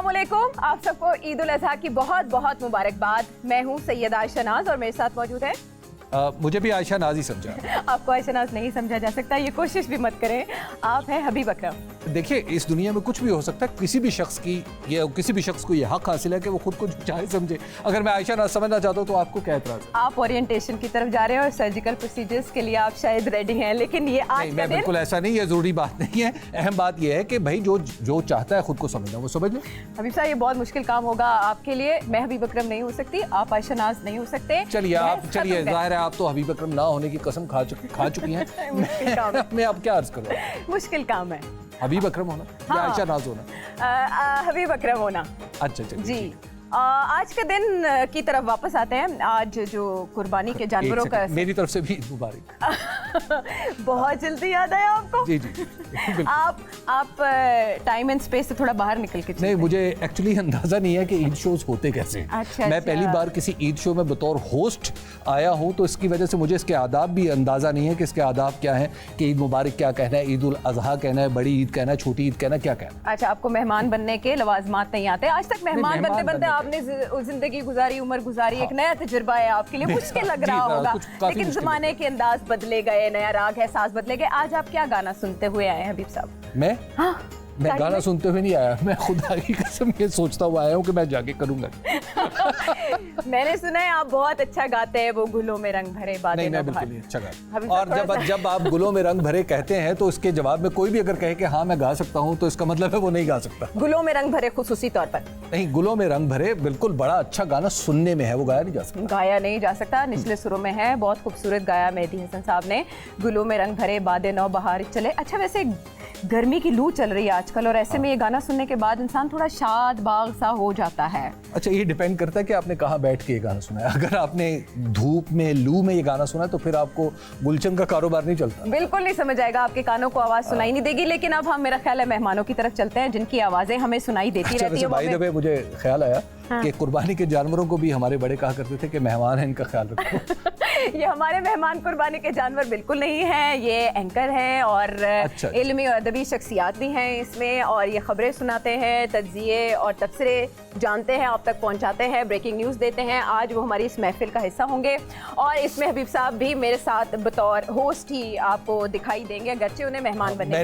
अस्सलामुअलैकुम, आप सबको ईद उल अज़हा की बहुत बहुत मुबारकबाद। मैं हूँ सैयदा आयशा नाज और मेरे साथ मौजूद है मुझे भी आयशा नाज ही समझा। आपको आयशा नाज नहीं समझा जा सकता, ये कोशिश भी मत करें। आप हैं हबीब अकरम। देखिए, इस दुनिया में कुछ भी हो सकता है। किसी भी शख्स को ये हक हासिल है कि वो खुद को चाहे समझे। अगर मैं आयशा नाज समझना चाहता हूँ तो आपको क्या एतराज़ है? आप ओरिएंटेशन की तरफ जा रहे हैं और सर्जिकल प्रोसीजर्स के लिए आप शायद रेडी हैं, लेकिन ये आज का दिन बिल्कुल ऐसा नहीं है, ज़रूरी बात नहीं है। अहम बात यह है कि भाई जो चाहता है खुद को समझना वो समझ ले। हबीब साहब, ये बहुत मुश्किल काम होगा आपके लिए। मैं हबीब अकरम नहीं हो सकती, आप आयशा नाज नहीं हो सकते। चलिए जाहिर है आप तो हबीब अकरम ना होने की कसम खा चुकी हैं। मैं अब क्या अर्ज करूँ? मुश्किल काम है हबीब अकरम होना या आयशा नाज होना? हबीब अकरम होना। अच्छा जी। आज के दिन की तरफ वापस आते हैं। आज जो कुर्बानी के जानवरों का, मेरी तरफ से भी ईद मुबारक। बहुत जल्दी याद आया आपको। जी जी आप टाइम एंड स्पेस से थोड़ा बाहर निकल के नहीं, मुझे एक्चुअली अंदाजा नहीं है कि ईद शोज होते कैसे हैं। मैं पहली बार किसी ईद शो में बतौर होस्ट आया हूँ, तो इसकी वजह से मुझे इसके आदाब भी अंदाजा नहीं है कि इसके आदाब क्या है, कि ईद मुबारक क्या कहना है, ईद उल अज़हा कहना है, बड़ी ईद कहना है, छोटी ईद कहना है, क्या कहना है। अच्छा, आपको मेहमान बनने के लवाजमात नहीं आते? आज तक मेहमान बनते बनते आपने जिंदगी गुजारी, उम्र गुजारी, एक नया तजर्बा है आपके लिए। मुश्किल लग रहा होगा, लेकिन जमाने के अंदाज बदले गए, नया राग एहसास बदले गए। आज आप क्या गाना सुनते हुए आए हैं हबीब साहब? मैं गाना सुनते हुए नहीं आया, मैं खुदा की कसम ये सोचता हुआ आया हूँ कि मैं जाके करूंगा। मैंने सुना है आप बहुत अच्छा गाते हैं, वो गुलों में रंग भरे बातें। नहीं, मैं बिल्कुल नहीं अच्छा गाता। और जब आप गुलों में रंग भरे कहते हैं तो इसके जवाब में कोई भी अगर कहे कि हाँ मैं गा सकता हूँ, तो इसका मतलब है वो नहीं गा सकता। गुलों में रंग भरे खुसूसी तौर पर नहीं, गुलों में रंग भरे बिल्कुल बड़ा अच्छा गाना सुनने में है, वो गाया नहीं जा सकता। गाया नहीं जा सकता, निचले सुरों में है। बहुत खूबसूरत गाया मेहदी हसन साहब ने, गुलों में रंग भरे बादे नौ बहार चले। अच्छा, वैसे गर्मी की लू चल रही है आजकल, और ऐसे में ये गाना सुनने के बाद इंसान थोड़ा शाद बाग सा हो जाता है। अच्छा, ये डिपेंड करता है कि आपने कहाँ बैठ के ये गाना सुना है। अगर आपने धूप में, लू में ये गाना सुना है तो फिर आपको गुलशन का कारोबार नहीं चलता। बिल्कुल नहीं समझ आएगा, आपके कानों को आवाज सुनाई नहीं देगी। लेकिन अब हम, मेरा ख्याल है, मेहमानों की तरफ चलते हैं जिनकी आवाजें हमें सुनाई देती रहती है। बाय द वे, मुझे ख्याल आया कि कुर्बानी के जानवरों को भी हमारे बड़े कहा करते थे कि मेहमान है, इनका ख्याल रखो। ये हमारे मेहमान कुर्बानी के जानवर बिल्कुल नहीं हैं। ये एंकर हैं और इल्मी और अदबी शख्सियात भी हैं इसमें, और ये खबरें सुनाते हैं, तज्जिए और तबसरे जानते हैं, आप तक पहुंचाते हैं, ब्रेकिंग न्यूज़ देते हैं। आज वो हमारी इस महफिल का हिस्सा होंगे और इसमें हबीब साहब भी मेरे साथ बतौर होस्ट ही आपको दिखाई देंगे, अगरचे उन्हें मेहमान बनने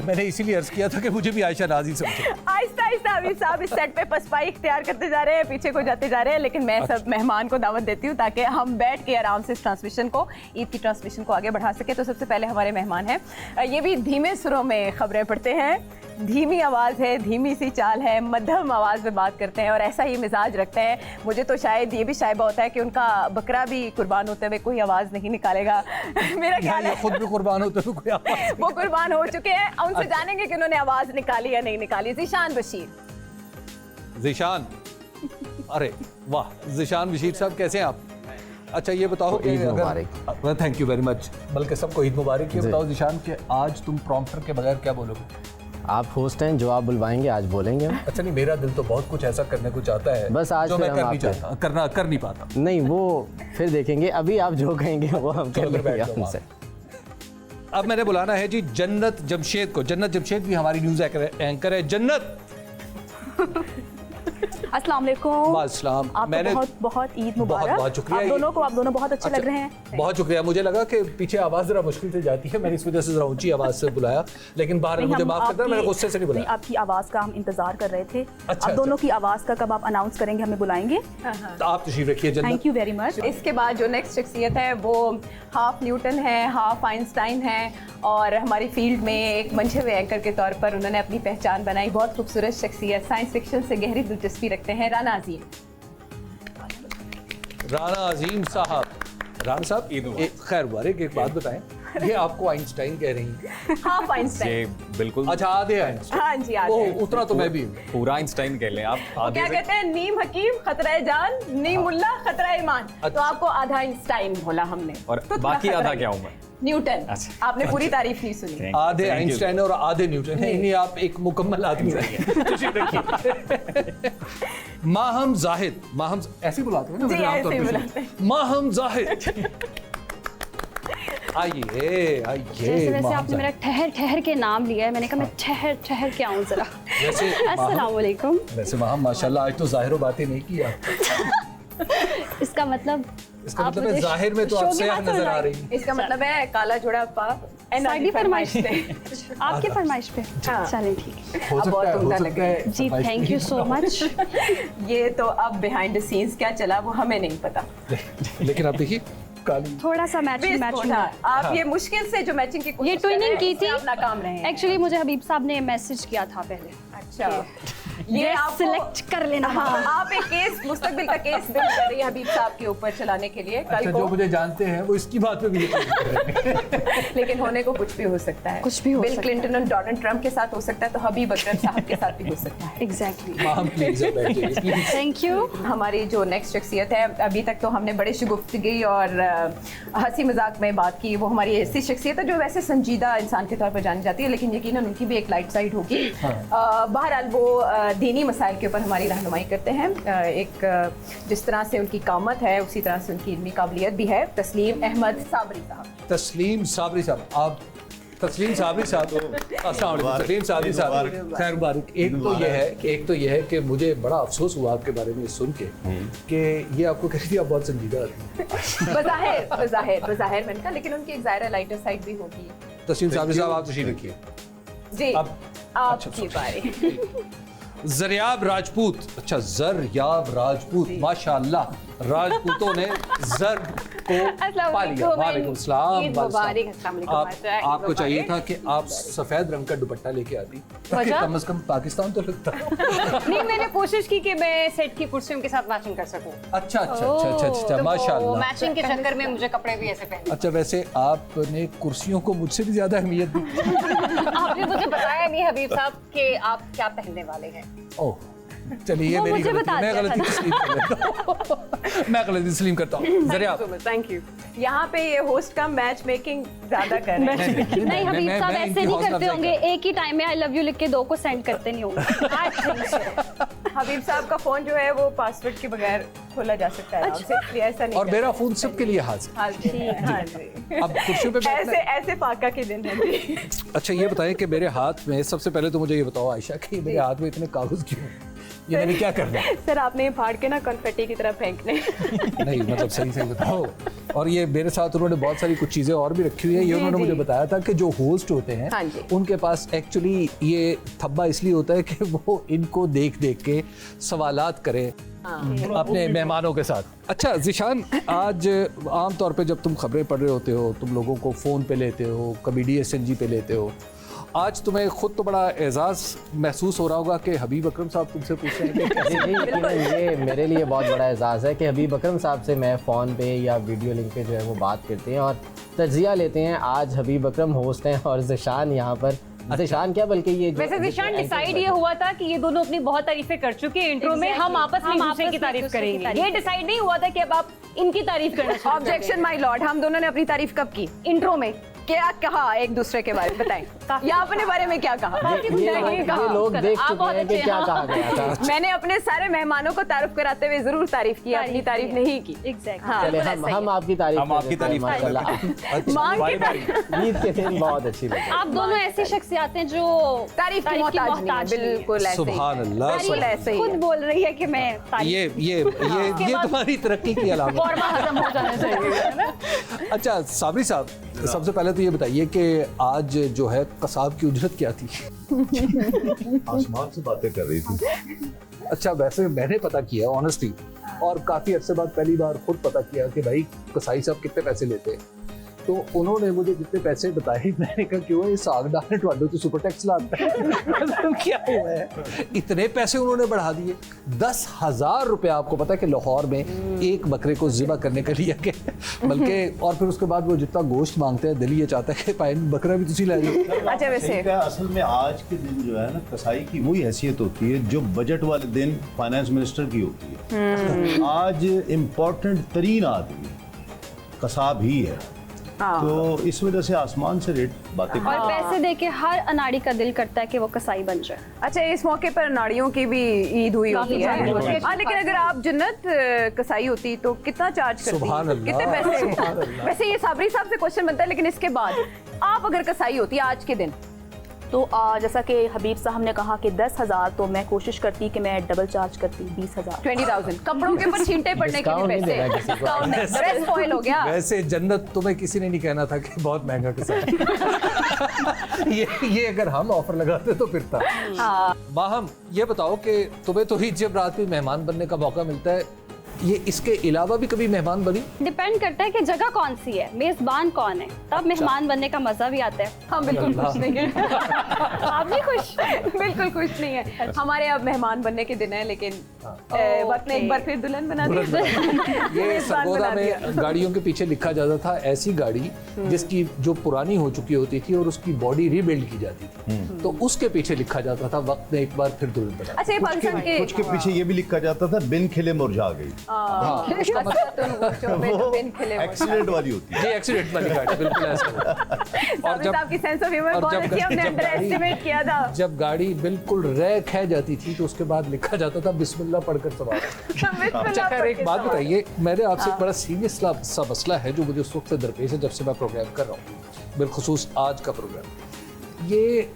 मैंने इसीलिए अर्ज किया था कि मुझे भी आयशा नाज ही समझे। आहिस्ता आहिस्ता हबीब साहब इस सेट पे पसपाई इख्तियार करते जा रहे हैं, पीछे को जाते जा रहे हैं। लेकिन मैं सब मेहमान को दावत देती हूँ ताकि हम बैठ के आराम से इस ट्रांसमिशन को, ईद की ट्रांसमिशन को आगे बढ़ा सके। तो सबसे पहले हमारे मेहमान हैं, ये भी धीमे सुरों में खबरें पढ़ते हैं, धीमी आवाज़ है, धीमी सी चाल है, मध्यम आवाज़ में बात करते हैं और ऐसा ही मिजाज रखते हैं। मुझे तो शायद ये भी शायबा होता है कि उनका बकरा भी कुर्बान होते हुए कोई आवाज़ नहीं निकालेगा। मेरा ख्याल है खुद भी कुर्बान होते हुए कोई आवाज़ वो कुर्बान हो चुके हैं। उनसे जानेंगे कि उन्होंने आवाज़ निकाली या नहीं निकाली। ज़ीशान बशीर। ज़ीशान, अरे वाह, ज़ीशान बशीर साहब कैसे हैं आप? अच्छा, ये बताओ कि अगर थैंक यू वेरी मच, बल्कि सबको ईद मुबारक। ये बताओ ज़ीशान कि आज तुम प्रॉम्प्टर के बगैर क्या बोलोगे? आप होस्ट हैं, जो आप बुलवाएंगे आज बोलेंगे। अच्छा, नहीं, मेरा दिल तो बहुत कुछ ऐसा करने को चाहता है, बस आज जो मैं कर नहीं पाता। नहीं, वो फिर देखेंगे, अभी आप जो कहेंगे वो हम कर लेंगे हमसे। अब मैंने बुलाना है जी जन्नत जमशेद को। जन्नत जमशेद भी हमारी न्यूज़ एंकर है। जन्नत, अस्सलाम वालेकुम। अस्सलाम। मैंने बहुत ईद मुबारक। बहुत शुक्रिया। आप दोनों बहुत अच्छे लग रहे हैं। बहुत शुक्रिया। मुझे लगा कि पीछे आवाज़ जरा मुश्किल से जाती है, मैंने इस वजह से जरा ऊंची आवाज़ से बुलाया, लेकिन बाहर मुझे माफ करना, मैंने गुस्से से नहीं बुलाया। आपकी आवाज़ का हम इंतजार कर रहे थे। अच्छा, आप दोनों की आवाज़ का कब आप अनाउंस करेंगे, हमें बुलाएंगे। तो आप तशरीफ रखिए जन्नत। Thank you very much. इसके बाद जो नेक्स्ट शख्सियत है वो हाफ न्यूटन है, हाफ आइंस्टाइन है, और हमारी फील्ड में एक मंझे हुए एंकर के तौर पर उन्होंने अपनी पहचान बनाई। बहुत खूबसूरत शख्सियत, साइंस फिक्शन से गहरी दिलचस्पी रखते हैं, राना अजीम। राना अजीम साहब, राना साहब खैर मुबारक। एक बात बताएं, ये आपको आइंस्टाइन कह रही हैं? Half Einstein. बिल्कुल। अच्छा, आधे आइंस्टाइन। हाँ जी, आधे। उतना तो मैं भी पूरा आइंस्टाइन कह लें आप। क्या कहते हैं, नीम हकीम खतरा जान, नीम मुल्ला खतरा ईमान। तो आपको आधा आइंस्टाइन बोला हमने, और बाकी आधा क्या हूँ मैं? न्यूटन। अच्छा। आपने पूरी तारीफ नहीं सुनी। आधे आइंस्टाइन और आधे न्यूटन है, इन्हीं आप एक मुकम्मल आदमी है। माहम जाहिद, माहम ऐसे बुलाते हैं ना? जी, ऐसे बुलाते हैं। माहम जाहिद, आइए आइए। जैसे आपने मेरा ठहर ठहर के नाम लिया है, मैंने कहा मैं ठहर ठहर के आऊँ जरा। वैसे अस्सलाम वालेकुम। वैसे वहाँ माशाल्लाह आज तो ज़ाहिर बातें नहीं किया। इसका मतलब इसका आप मतलब है मुझे ज़ाहिर में तो शो आप के सेहत हाथ नजर आ उड़ाएं। रही है। इसका मतलब है काला जोड़ा पाप साड़ी फरमाइश पे आपकी फरमाइश पे हाँ। चलें ठीक है। हो अब बहुत सकता है उम्दा हो लग सकता है जी थैंक यू सो मच। ये तो अब बिहाइंड द सीन्स क्या चला वो हमें नहीं पता। लेकिन आप देखिए काली थोड़ा सा मैचिंग हाँ, आप ये मुश्किल से जो मैचिंग की कोशिश ये कर रहे ट्विनिंग हैं, की इससे थी आप नाकाम रहे हैं। एक्चुअली मुझे हबीब साहब ने मैसेज किया था पहले अच्छा ये आप सिलेक्ट कर लेना। हाँ आप एक केस मुस्तकबिल का केस बिल्ड कर रही है हबीब साहब के ऊपर चलाने के लिए कल अच्छा को जो मुझे जानते हैं वो इसकी बात पे भी यकीन कर रहे हैं। लेकिन होने को कुछ भी हो सकता है। कुछ भी हो बिल सकता क्लिंटन और डोनाल्ड ट्रंप के साथ हो सकता है तो हबीब अकरम साहब के साथ भी हो सकता है। एग्जैक्टली माम प्लीज बैठ जाइए प्लीज। Thank you. हमारी जो नेक्स्ट शख्सियत है अभी तक तो हमने बड़े गुफ्तगी और हंसी मजाक में बात की वो हमारी ऐसी शख्सियत है जो वैसे संजीदा इंसान के तौर पर जानी जाती है लेकिन यकीनन उनकी भी एक लाइट साइड होगी। बहरहाल वो दीनी मसाइल के ऊपर हमारी रहनुमाई करते हैं। जिस तरह से उनकी कामत है उसी तरह से उनकी इल्मी काबिलियत भी है। तस्लीम अहमद साबरी साहब। तस्लीम साबरी साहब आप तस्लीम साबरी साहब अस्सलाम वालेकुम तस्लीम साबरी साहब खैर मुबारक। एक तो ये है कि मुझे बड़ा अफसोस हुआ आपके बारे में सुन के कि ये आपको कह रही थी आप बहुत संजीदा आदमी। बज़ाहिर मैंने कहा लेकिन उनकी एक ज़ाहिर लाइटर साइड भी होगी। तस्लीम साबरी साहब आप तशरीफ रखिए। जी अब आपकी बारी। ज़रियाब राजपूत। अच्छा ज़रियाब राजपूत माशाल्लाह राजपूतों ने ज़र को पा लिया। वालेकुम सलाम। आपको चाहिए था कि आप सफेद रंग का दुपट्टा लेके आती ताकि कम से कम पाकिस्तान तो लगता। नहीं मैंने कोशिश की कि मैं सेट की कुर्सियों के साथ मैचिंग कर सकूं। अच्छा माशाल्लाह। मैचिंग के चक्कर में मुझे कपड़े भी ऐसे पहने। अच्छा वैसे आपने कुर्सियों को मुझसे भी ज्यादा अहमियत दी। आपने मुझे बताया नहीं हबीब साहब कि आप क्या पहनने वाले हैं। ओह चलिए ये मेरी गलती मैं गलती तस्लीम कर लेता हूं। मैं गलती तस्लीम करता हूँ। ज़रिया थैंक यू। यहाँ पे ये होस्ट का मैच मेकिंग ज्यादा कर रहे हैं। नहीं हबीब साहब ऐसे नहीं करते होंगे एक ही टाइम में आई लव यू लिख के 2 को सेंड करते नहीं होंगे। हबीब साहब का फोन जो है वो पासवर्ड के बगैर खोला जा सकता है। इसलिए ऐसा नहीं और मेरा फोन सबके लिए हाजिर। हाँ जी। अब कुर्सियों पे ऐसे फाका के दिन है जी। अच्छा ये बताएं कि मेरे हाथ में सबसे पहले तो मुझे ये बताओ आयशा कि मेरे हाथ में इतने कागज क्यों ये मैंने क्या करना है? सर आपने फाड़ के ना कन्फेटी की तरह फेंकने। नहीं मतलब सही बताओ। और ये मेरे साथ उन्होंने बहुत सारी कुछ चीज़ें और भी रखी हुई है। ये उन्होंने मुझे बताया था कि जो होस्ट होते हैं उनके पास एक्चुअली ये थब्बा इसलिए होता है कि वो इनको देख देख के सवालात करें अपने मेहमानों के साथ। अच्छा ज़िशान आज आम तौर पे जब तुम खबरें पढ़ रहे होते हो तुम लोगों को फ़ोन पे लेते हो कभी DSNG पे लेते हो आज तुम्हें खुद तो बड़ा एजाज़ महसूस हो रहा होगा कि हबीब अकरम साहब तुमसे पूछ रहे हैं कि कैसे? ये मेरे लिए बहुत बड़ा एजाज़ है कि हबीब अकरम साहब से मैं फ़ोन पे या वीडियो लिंक पे जो है वो बात करते हैं और तज्जिया लेते हैं। आज हबीब अकरम होस्ट हैं और ज़िशान यहाँ पर ज़िशान क्या बल्कि ये वैसे ज़िशान डिसाइड ये हुआ था कि ये दोनों अपनी बहुत तारीफें कर चुके हैं इंट्रो में हम आपस में दूसरे की तारीफ करेंगे। ये डिसाइड नहीं हुआ था कि अब आप इनकी तारीफ करना चाहिए। ऑब्जेक्शन माय लॉर्ड हम दोनों ने अपनी तारीफ कब की? इंट्रो में क्या कहा एक दूसरे के बारे में बताएं। या अपने बारे में क्या कहा? ये लोग देख चुके हैं कि क्या कहा गया था। मैंने अपने सारे मेहमानों को तारीफ कराते हुए जरूर तारीफ की अपनी तारीफ नहीं की। चले हम आपकी तारीफ माशाल्लाह ईद के दिन बहुत अच्छी लगी। आप दोनों ऐसी शख्सियत हैं जो तारीफ की मोहताज नहीं है। बिल्कुल ऐसे ही। सुभान अल्लाह। बिल्कुल ऐसे ही खुद बोल रही है कि मैं ये तुम्हारी तरक्की की अलामत फॉर्मा हजम हो जाना चाहिए। अच्छा साबरी साहब सबसे पहले तो ये बताइए कि आज जो है कसाब की उजरत क्या थी? आसमान से बातें कर रही थी। अच्छा वैसे मैंने पता किया ऑनेस्टली और काफ़ी अरसे बाद पहली बार खुद पता किया कि भाई कसाई साहब कितने पैसे लेते हैं। तो उन्होंने मुझे कितने पैसे बताए। मैंने कहा क्यों ये साग डालने टवाडो तो सुपर टैक्स लाता है क्या हुआ है? इतने पैसे उन्होंने बढ़ा दिए। 10,000 रुपये आपको पता है कि लाहौर में एक बकरे को ज़िबा करने के लिए बल्कि और फिर उसके बाद वो जितना गोश्त मांगते हैं दिल ये चाहता है कि पाइन बकरा भी तुसी ला जाओ। अच्छा वैसे असल में आज के दिन जो है ना कसाई की वही हैसियत होती है जो बजट वाले दिन फाइनेंस मिनिस्टर की होती है। आज इम्पोर्टेंट तरीन आदमी कसाब ही है। तो इस वजह से आसमान से रेट बातें और पैसे देके हर अनाड़ी का दिल करता है कि वो कसाई बन जाए। अच्छा इस मौके पर नाड़ियों की भी ईद हुई होती है। हाँ लेकिन अगर आप जन्नत कसाई होती तो कितना चार्ज करती? सुभान अल्लाह। कितने पैसे? वैसे ये साबरी साहब से क्वेश्चन बनता है लेकिन इसके बाद आप अगर कसाई होती आज के दिन तो जैसा कि हबीब साहब ने कहा कि 10,000, तो मैं कोशिश करती कि मैं डबल चार्ज करती 20,000। 20,000 कपड़ों के ऊपर छींटे पड़ने के लिए Discount नहीं देना किसी को। पैसे ड्रेस स्पॉइल हो गया। वैसे जन्नत तुम्हें किसी ने नहीं कहना था कि बहुत महंगा किसान ये अगर हम ऑफर लगाते तो फिर था। माहम, ये बताओ कि तुम्हें तो ईद जब रात में मेहमान बनने का मौका मिलता है, ये इसके अलावा भी कभी मेहमान बनी? डिपेंड करता है कि जगह कौन सी है, मेजबान कौन है, तब मेहमान बनने का मजा भी आता है। हम बिल्कुल खुश नहीं है। आप भी खुश? बिल्कुल खुश नहीं है। हमारे अब मेहमान बनने के दिन है, लेकिन वक्त ने एक बार फिर दुल्हन बना दी। ये सरगोदा में गाड़ियों के पीछे लिखा जाता था, ऐसी गाड़ी जिसकी जो पुरानी हो चुकी होती थी और उसकी बॉडी रीबिल्ड की जाती थी, तो उसके पीछे लिखा जाता था वक्त ने एक बार फिर दुल्हन बना दी। अच्छा, ये पाकिस्तान के कुछ के पीछे ये भी लिखा जाता था, बिन खिले मुरझा गई। एक्सीडेंट वाली होती है। जी, एक्सीडेंट वाली गाड़ी, बिल्कुल ऐसा। और जब आपकी सेंस ऑफ ह्यूमर बहुत अच्छी, हमने अंडर एस्टिमेट किया था। जब गाड़ी बिल्कुल रह ख जाती थी तो उसके बाद लिखा जाता था बिस्मिल्लाह पढ़कर सवार। अच्छा, खैर एक बात बताइए, मेरे आपसे एक बड़ा सीरियस सा मसला है जो मुझे उस वक्त से दरपेश है जब से मैं प्रोग्राम कर रहा हूँ, बिलखुसूस आज का प्रोग्राम। ये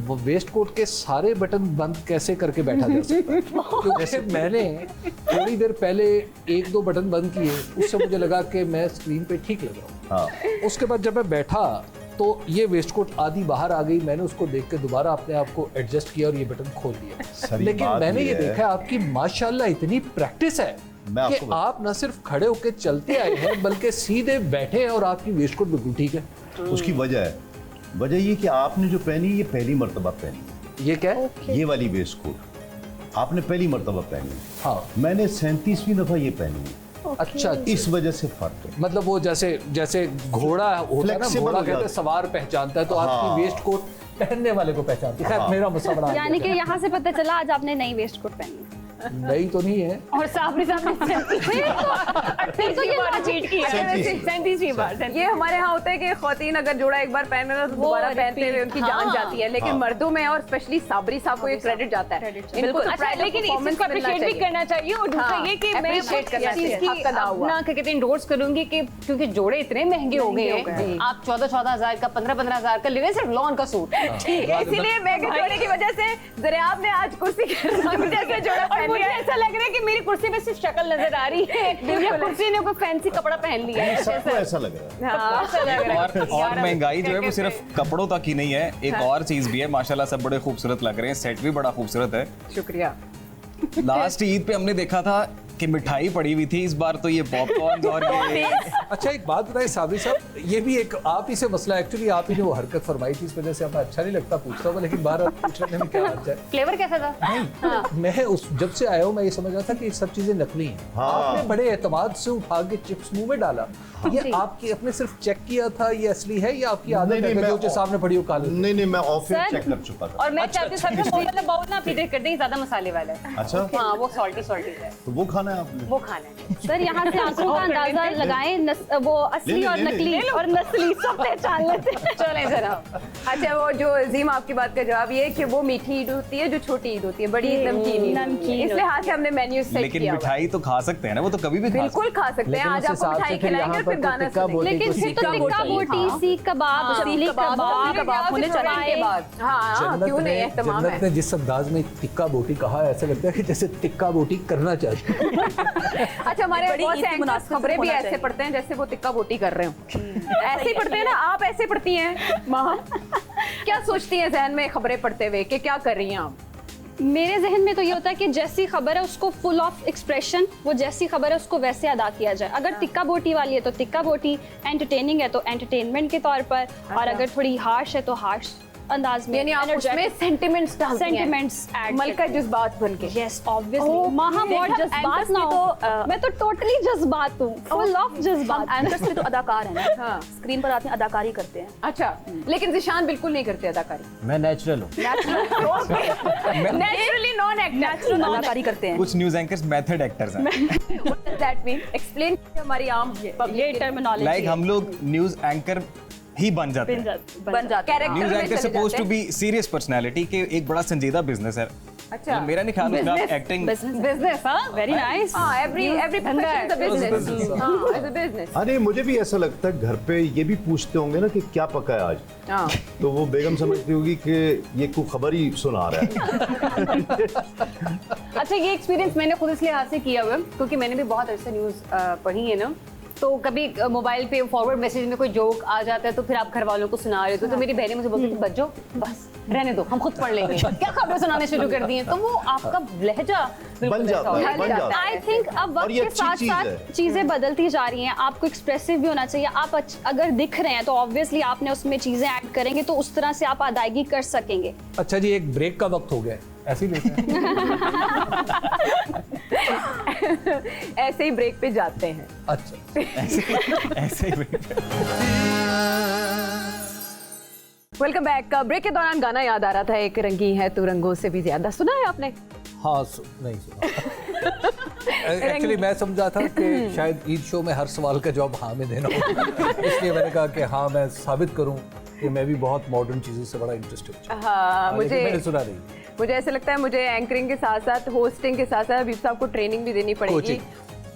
वेस्ट कोट के सारे बटन बंद कैसे करके बैठा जा सकता है? क्योंकि मैंने थोड़ी देर पहले 1-2 बटन बंद किए, उससे मुझे लगा कि मैं स्क्रीन पे ठीक लग रहा हूँ। उसके बाद जब मैं बैठा तो ये वेस्ट कोट आधी बाहर आ गई, मैंने उसको देख के दोबारा अपने आप को एडजस्ट किया और ये बटन खोल दिया। लेकिन मैंने ये देखा आपकी माशाल्लाह इतनी प्रैक्टिस है कि आप न सिर्फ खड़े होकर चलते आए हैं बल्कि सीधे बैठे हैं और आपकी वेस्ट कोट बिल्कुल ठीक है। उसकी वजह ये कि आपने जो पहनी ये पहली मर्तबा पहनी। ये क्या है? ये वाली वेस्ट कोट आपने पहली मर्तबा पहनी। हाँ, मैंने 37वीं दफा ये पहनी। अच्छा, इस वजह से फर्क है। मतलब वो जैसे घोड़ा होता है ना, घोड़ा कहते हैं सवार पहचानता है, तो आपकी वेस्ट कोट पहनने वाले को पहचानती है। खैर, मेरा मसला बड़ा यानी कि यहाँ से पता चला आज आपने नई वेस्ट कोट पहनी। नई तो नहीं है। और साबरी साहब ने 38वीं बार चीट की है। 37वीं बार। ये हमारे यहाँ होता है कि खौतीन अगर जोड़ा एक बार पहन लेना तो दोबारा पहनते हुए उनकी जान जाती है, लेकिन मर्दों में और स्पेशली साबरी साहब को ये क्रेडिट जाता है। बिल्कुल। अच्छा, लेकिन इसको अप्रिशिएट भी करना चाहिए। और दूसरा ये कि मैं इस चीज की अपना कहते हैं इंडोर्स करूंगी कि क्योंकि जोड़े इतने महंगे हो गए हैं, आप 14,000 का 15,000 का ले रहे हैं सिर्फ लॉन का सूट। इसीलिए महंगे जोड़े की वजह से ज़रियाब ने आज कुर्सी जैसे जोड़ा पहन मुझे ऐसा लग रहा है कि मेरी कुर्सी में सिर्फ शक्ल नजर आ रही है, कुर्सी ने कोई फैंसी कपड़ा पहन लिया है। सबको ऐसा लग रहा है। और महंगाई जो है वो सिर्फ कपड़ों तक ही नहीं है, एक और चीज भी है। माशाल्लाह सब बड़े खूबसूरत लग रहे हैं, सेट भी बड़ा खूबसूरत है। शुक्रिया। लास्ट ईद पे हमने देखा था कि मिठाई पड़ी हुई थी, इस बार तो ये पॉपकॉर्न और ये। अच्छा, एक बात बताइए साबरी साहब, ये भी एक आप ही से मसला, एक्चुअली आप ही ने वो हरकत फरमाई थी, इस वजह से हमें अच्छा नहीं लगता पूछता हूँ, लेकिन बार पूछने में क्या बात है। फ्लेवर कैसा था? मैं उस जब से आया हूँ मैं ये समझ रहा था कि ये सब चीजें नकली हैं। आपने बड़े एतमाद से उठा के चिप्स मुंह में डाला, ये आपकी अपने सिर्फ चेक किया था ये असली है या आपकी आदत है कि जो सामने पड़ी हो काले? नहीं, मैं ऑफिस चेक कर चुका था। और मैं चाहती हूँ सबसे बोलना बहुत ना पीटे कर दें, ज्यादा मसाले वाला है। अच्छा, हाँ, वो सॉल्टी है, तो वो खाना है आपने? वो खाना है। सर, यहाँ से आंखों का अंदाजा लगाएं, वो असली और नकली और नस्ली सब पहचान लेते हैं। चलें जरा। अच्छा, वो जो अजीम आपकी बात का जवाब ये है कि वो मीठी ईद होती है जो छोटी ईद होती है, बड़ी नमकीन। इस लिहाज से हमने मेन्यू सेट लेकिन किया। मिठाई तो खा सकते हैं ना, वो तो कभी भी बिल्कुल खा सकते हैं। आज आपको मिठाई खिलाएंगे और फिर गाना सुनेंगे। लेकिन फिर तो टिक्का बोटी, सीख कबाब, चीली कबाब होने चाहिए के बाद। हाँ, क्यों नहीं है, तमाम जन्नत ने जिस अंदाज में टिक्का बोटी कहा, ऐसा लगता है कि जैसे टिक्का बोटी करना चाहते हैं। अच्छा, हमारे बहुत से एंकर्स खबरें भी ऐसे पढ़ते हैं जैसे वो टिक्का बोटी कर रहे हो। ऐसे ही पढ़ते हैं ना, आप ऐसे पढ़ती हैं माँ? क्या सोचती हैं जहन में खबरें पढ़ते हुए कि क्या कर रही हैं आप? मेरे जहन में तो ये होता है कि जैसी खबर है उसको फुल ऑफ एक्सप्रेशन, वो जैसी खबर है उसको वैसे अदा किया जाए। अगर टिक्का बोटी वाली है तो टिक्का बोटी, एंटरटेनिंग है तो एंटरटेनमेंट के तौर पर, और अगर थोड़ी हार्श है तो हार्श अंदाज में, यानी आप उसमें सेंटिमेंट्स डालती हैं, सेंटिमेंट्स ऐड मलका जज्बात बन के। यस, ऑब्वियसली माहा बहुत जज्बात ना हो, मैं तो टोटली जज्बात हूँ, फुल ऑफ जज्बात। एंकर्स भी तो अदाकार हैं ना, स्क्रीन पर आते हैं अदाकारी करते हैं। अच्छा, लेकिन जिशान बिल्कुल नहीं करते अदाकारी। मैं नेचुरल हूँ, नेचुरली नॉन एक्टर, अदाकारी करते हैं। कुछ न्यूज एंकर्स मेथड एक्टर्स हैं। What does that mean? Explain हमारी आम ये टर्मिनोलॉजी लाइक हम लोग न्यूज एंकर ही बन जाते हैं। बन जाते हैं। News anchor suppose to be serious personality के, एक बड़ा संजीदा बिजनेस है, अच्छा, मेरा नहीं ख्याल उसमें आप एक्टिंग बिजनेस हाँ very nice every profession is a business. हाँ, is a business. अरे मुझे भी ऐसा लगता है घर पे ये भी पूछते होंगे ना कि क्या पका है आज, हाँ, तो वो बेगम समझती होगी कि ये कोई खबर ही सुना रहा है। अच्छा ये एक्सपीरियंस मैंने खुद इसलिए हासिल किया हुआ है क्योंकि मैंने भी बहुत ऐसे न्यूज़ पढ़ी है ना, तो कभी मोबाइल पे फॉरवर्ड मैसेज में कोई जोक आ जाता है तो फिर आप घर वालों को सुना रहे हो तो मेरी बहनें मुझे बोलती थी बच्चों बस रहने दो हम खुद पढ़ लेंगे, क्या खबरें सुनाने शुरू कर दी हैं, तो वो आपका लहजा बन जाता है। आई थिंक अब वक्त के साथ साथ चीजें बदलती जा रही हैं, आपको एक्सप्रेसिव भी होना चाहिए। आप अगर दिख रहे हैं तो ऑब्वियसली आपने उसमें चीजें ऐड करेंगे तो उस तरह से आप अदायगी कर सकेंगे। अच्छा जी, एक ब्रेक का वक्त हो गया है, ऐसे ही लेते हैं। ऐसे ही ब्रेक पे जाते हैं। अच्छा ऐसे ही वेलकम बैक। ब्रेक के दौरान गाना याद आ रहा था, एक रंगी है तू रंगों से भी ज्यादा, सुना है आपने? हाँ नहीं सुना। एक्चुअली मैं समझा था कि शायद ईद शो में हर सवाल का जवाब हाँ में देना होगा, इसलिए मैंने कहा कि हाँ मैं साबित करूं कि मैं भी बहुत मॉडर्न चीज़ों से बड़ा इंटरेस्टेड हूँ। हाँ, मैंने सुना नहीं। मुझे ऐसा लगता है मुझे एंकरिंग के साथ साथ होस्टिंग के साथ साथ हबीब साहब को ट्रेनिंग भी देनी पड़ेगी,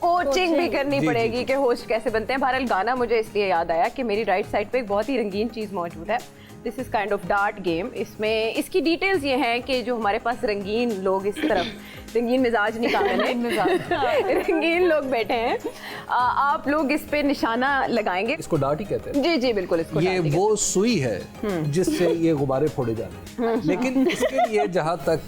कोचिंग भी करनी पड़ेगी कि होस्ट कैसे बनते हैं। बहरहाल गाना मुझे इसलिए याद आया कि मेरी राइट साइड पे एक बहुत ही रंगीन चीज़ मौजूद है। This is kind of dart game. इसमें इसकी डिटेल्स ये हैं कि जो हमारे पास रंगीन लोग इस तरफ रंगीन मिजाज नहीं कहा मैंने रंगीन लोग बैठे हैं, आप लोग इस पे निशाना लगाएंगे। इसको डार्ट ही कहते हैं। जी जी बिल्कुल, इसको ये वो सुई है जिससे ये गुब्बारे फोड़े जाते हैं। लेकिन इसके लिए जहाँ तक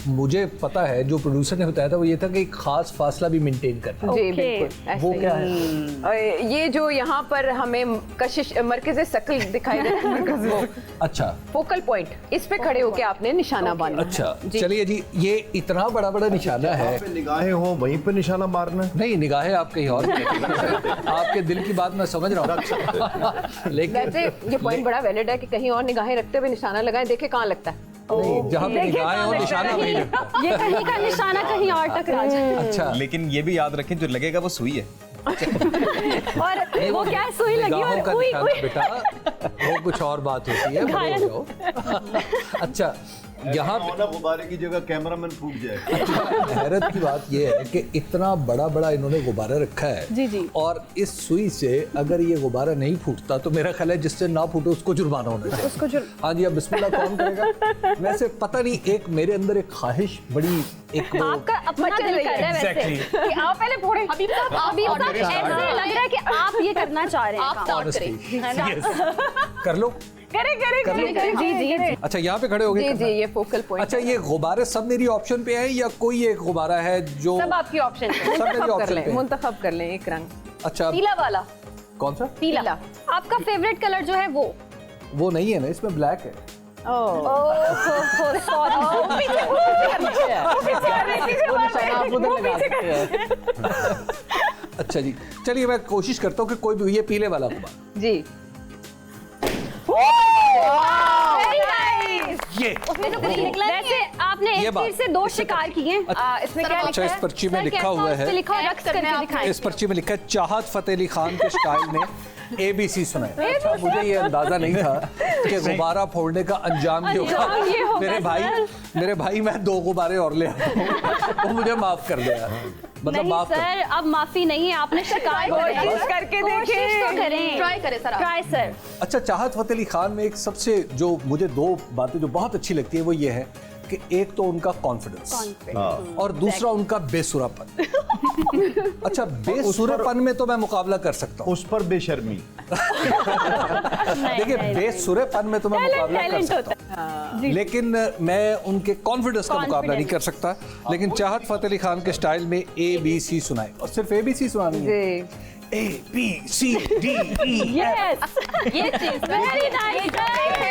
मुझे पता है, जो प्रोड्यूसर ने बताया था वो ये था कि एक खास फासला भी मेंटेन करना है। जी बिल्कुल। वो क्या है? ये जो यहाँ पर हमें कशिश मरकज़ शकल दिखाई देता है, अच्छा फोकल पॉइंट, इस पे खड़े होके आपने निशाना बांधना। अच्छा चलिए जी, ये इतना बड़ा बड़ा निशाना है, पे निगाहें हो वहीं पे निशाना मारना है। नहीं निगाहें आप कहीं और आपके दिल की बात मैं समझ रहा हूँ, लेकिन वैसे ये पॉइंट बड़ा वैलिड है कि कहीं और निगाहें रखते हुए निशाना लगाएं, देखे कहाँ लगता है। नहीं, जहाँ पे निगाहें हो निशाना नहीं लगता। ये कहीं का निशाना कहीं और टकरा जाए। अच्छा लेकिन ये भी याद रखें जो लगेगा वो सुई है। और वो क्या है, सुई लगी निगाहों और का उई निशाना उई। बेटा वो कुछ और बात होती है, बड़े हो जाओ। अच्छा यहाँ पे गुब्बारे की जगह कैमरामैन फूट जाए। हैरत की बात यह है कि इतना बड़ा बड़ा इन्होंने गुब्बारा रखा है जी जी, और इस सुई से अगर ये गुब्बारा नहीं फूटता तो मेरा ख्याल है जिससे ना फूटे उसको जुर्माना होना चाहिए। उसको हाँ जी, अब बिस्मिल्लाह कौन करेगा? वैसे पता नहीं, एक मेरे अंदर एक ख्वाहिश बड़ी एक आपका अपना दिल कर रहा है वैसे कि आप पहले फोड़े। हबीब साहब ऐसे लग रहा है कि आप ये करना चाह रहे हैं, आप स्टार्ट करें। कर लो। करें जी जी। अच्छा यहाँ पे खड़े हो गए। जी जी, ये फोकल पॉइंट। अच्छा ये गुब्बारे सब मेरी ऑप्शन पे है या कोई एक गुब्बारा है जो सब आपकी ऑप्शन है। सब मेरी ऑप्शन पे है? मुंतखब कर लें एक रंग। अच्छा पीला वाला, कौन सा? पीला। आपका फेवरेट कलर जो है वो नहीं है ना, इसमें ब्लैक है। अच्छा जी चलिए मैं कोशिश करता हूँ कि कोई भी ये पीले वाला गुब्बारा। जी ये वैसे आपने ये एक बात। तीर से दो शिकार किए। इसमें क्या अच्छा इस पर्ची में लिखा हुआ है, लिखा है, रक्स करके दिखाएं। इस पर्ची में लिखा है चाहत फतेह अली खान के स्टाइल में ABC सुनाए। अच्छा मुझे ये अंदाजा नहीं था कि गुब्बारा फोड़ने का अंजाम ये होगा। मेरे भाई मैं 2 गुब्बारे और ले आता हूँ तो मुझे माफ कर दिया, मतलब नहीं माफ कर। सर, अब माफी नहीं है, आपने शिकार कोशिश करके कोशिश तो करें, ट्राई करें सर, ट्राई सर। अच्छा चाहत फतेह अली खान में एक सबसे जो मुझे 2 बातें जो बहुत अच्छी लगती है वो ये है कि एक तो उनका कॉन्फिडेंस और दूसरा उनका बेसुरापन। अच्छा बेसुरापन में तो मैं मुकाबला कर सकता हूँ, उस पर बेशर्मी। देखिए बेसुरेपन में तो मैं मुकाबला कर सकता हूँ, लेकिन मैं उनके कॉन्फिडेंस का मुकाबला नहीं कर सकता। लेकिन चाहत फतेह अली खान के स्टाइल में ABC सुनाए, और सिर्फ ABC सुनानी है। ABCD यस, ये चीज वेरी नाइस।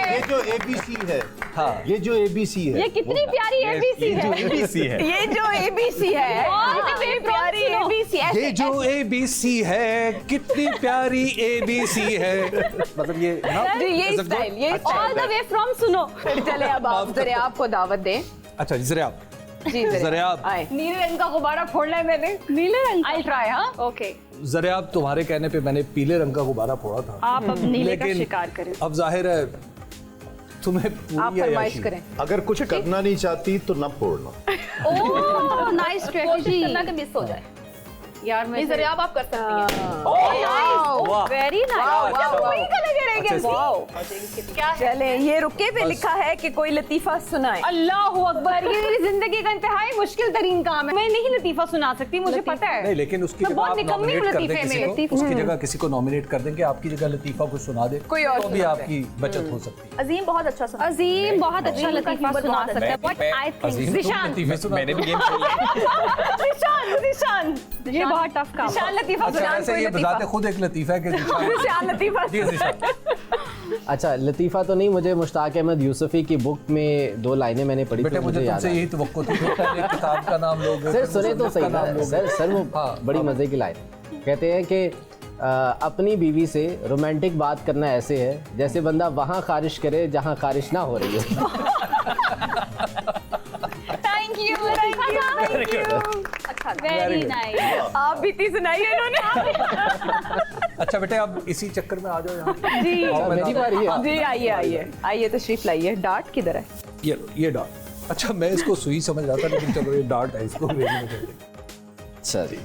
ये जो ABC है, हाँ ये जो ABC है, ये कितनी प्यारी ABC है। ABC है। ये जो ABC है, कितनी प्यारी ABC है। ये जो ABC है कितनी प्यारी ABC है, मतलब ये जी ये स्टाइल, ये ऑल द वे फ्रॉम सुनो। चले अब आप जरा आपको दावत दें। अच्छा जी जरा आप जी जरा आप आए। नीले रंग का गुब्बारा फोड़ना है मैंने। नीले रंग आई ट्राई। हाँ ओके, जरा आप तुम्हारे कहने पे मैंने पीले रंग का गुब्बारा फोड़ा था, आप अब नीले का लेकिन शिकार करें। अब जाहिर है तुम्हें आप पूरी फरमाइश अय्याशी। करें। अगर कुछ करना नहीं चाहती तो न फोड़ना। Oh nice strategy. करना कि मिस हो जाए। यार मैं नहीं सर आप कर सकती हैं। वाह। Very nice. क्या है? चले ये रुके पे लिखा है कि कोई लतीफा सुनाए। अल्लाह अकबर, ये मेरी जिंदगी का इंतहाई मुश्किल तरीन काम है। मैं नहीं लतीफा सुना सकती, मुझे पता है। नहीं, लेकिन उसकी मैं जगह बहुत आप निकम्मी नॉमिनेट कर दें लतीफे किसी में। को, उसकी जगह किसी को नॉमिनेट कर दें कि आपकी जगह लतीफा कुछ सुना दे, कोई और तो भी सुना दे। आपकी बचत हो सकती है। अजीम बहुत अच्छा सुना। अजीम बहुत अच्छा अजीम का लतीफा ह्यूमर सुना बहुत सकता है। अच्छा व्हाट है। आई अजीम, थिंक तुम लतीफे सुना मैंने दो। भी गेम खेला। निशान ये बहुत टफ काम है। निशान लतीफा अच्छा, सुना। वैसे ये बताते खुद एक लतीफा है कि निशान लतीफा जी, निशान। अच्छा, लतीफ़ा तो नहीं, मुझे मुश्ताक अहमद यूसुफी की बुक में 2 लाइनें मैंने पढ़ी बेटे तो मुझे याद तुमसे आई। यही तवक्को थी कि पहले किताब का नाम लोगे, सर फिर सुने तो मुसन्निफ सही का नाम ना लोगे। सर वो हाँ, बड़ी हाँ। मज़े की लाइन कहते हैं कि अपनी बीवी से रोमांटिक बात करना ऐसे है जैसे बंदा वहाँ खारिश करे जहाँ खारिश ना हो रही हो। Thank you, thank you. Very nice. आप भी थी सुनाई है इन्होंने। अच्छा बेटे, अब इसी चक्कर में आ जाओ यहाँ। जी आओ, मैं मेरी बारी है। जी आइए आइए आइए तशरीफ लाइए। डार्ट किधर है? ये लो, ये डार्ट। अच्छा, मैं इसको सुई समझ रहा था, लेकिन चलो ये डार्ट है, इसको अंग्रेजी में कहते हैं। अच्छा जी।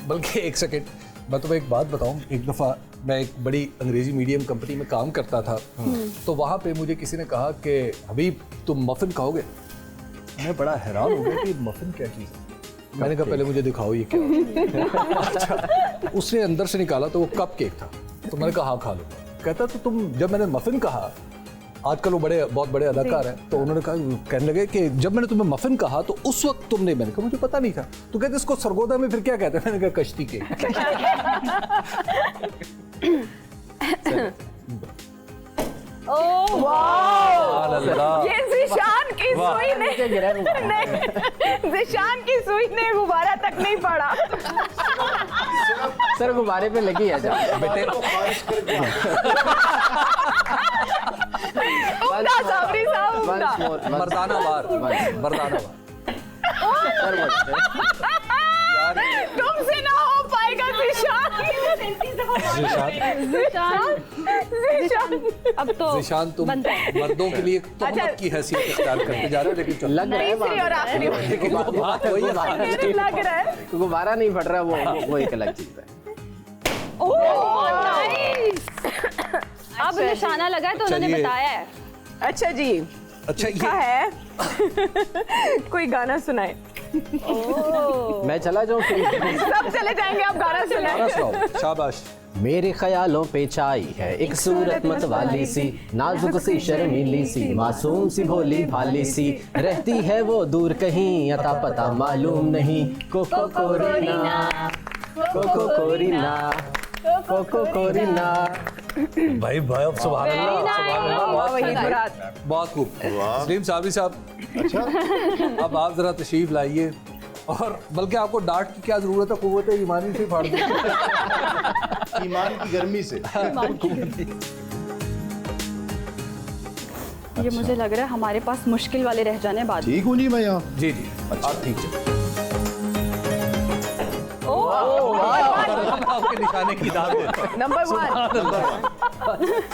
बल्कि एक सेकेंड, मैं तुम्हें एक बात बताऊं। एक दफ़ा मैं एक बड़ी अंग्रेजी मीडियम कंपनी में काम करता था, तो वहाँ पे मुझे किसी ने कहा कि हबीब तुम मफ़िन खाओगे? मैं बड़ा हैरान हो गया कि मफ़िन क्या चीज़ है। मैंने कहा पहले मुझे दिखाओ ये क्या है। अच्छा, उसने अंदर से निकाला तो वो कप केक था, तो मैंने कहा हाँ खा लो। कहता तो तुम, जब मैंने मफ़िन कहा, आजकल वो बहुत बड़े अदाकार हैं, तो उन्होंने कहा, कहने लगे कि जब मैंने तुम्हें मफ़िन कहा तो उस वक्त तुमने, मैंने कहा मुझे पता नहीं था। तो कहते इसको सरगोदा में फिर क्या कहते हैं? मैंने कहा कश्ती के। ये जिशान की सुई ने नहीं, जिशान की सुई ने गुब्बारा तक नहीं पड़ा। सर गुब्बारे पे लगी है जा बेटे उम्दा साबरी साहब उम्दा। मर्दाना वार, मर्दाना वार। तुमसे ना हो पाएगा जिशान। अब तो जिशान तुम बनता है। मर्दों के लिए तोहमत की हैसियत इख्तियार करते जा रहे हो, लेकिन चलो। लग रहा है तीसरी और आखिरी लेकिन वो बात वही है। मेरे लग रहा है। गुब्बारा नहीं फट रहा, वो एक अलग चीज़ है। अब निशाना लगा है तो उन्होंने चलिए। बताया है। अच्छा जी, अच्छा लिखा ये है कोई गाना सुनाए। मैं चला जाऊँ फिर? सब चले जाएंगे, आप गाना सुनाए। गाना सुनाओ, शाबाश। मेरे ख्यालों पे छाई है एक सूरत मतवाली सी, नाजुक सी शर्मीली सी, मासूम सी भोली भाली सी, रहती है वो दूर कहीं अता पता मालूम नहीं। कोको कोरिना, कोको कोरिना, कोको कोरिना। भाई भाई, अब सुभान अल्लाह, सुभान अल्लाह, बहुत वही खूब, बात। बहुत खूब। सलीम साबरी साहब, अच्छा, अब आप जरा तशरीफ लाइए, और बल्कि आपको डांट की क्या जरूरत है, कुव्वत ईमानी से फाड़ दो। ईमान की गर्मी से। ये मुझे लग रहा है हमारे पास मुश्किल वाले रह जाने बाद। ठीक हूँ जी मैं यहाँ। जी जी, आप ठीक है। आपके निशाने की दाद है। नंबर 1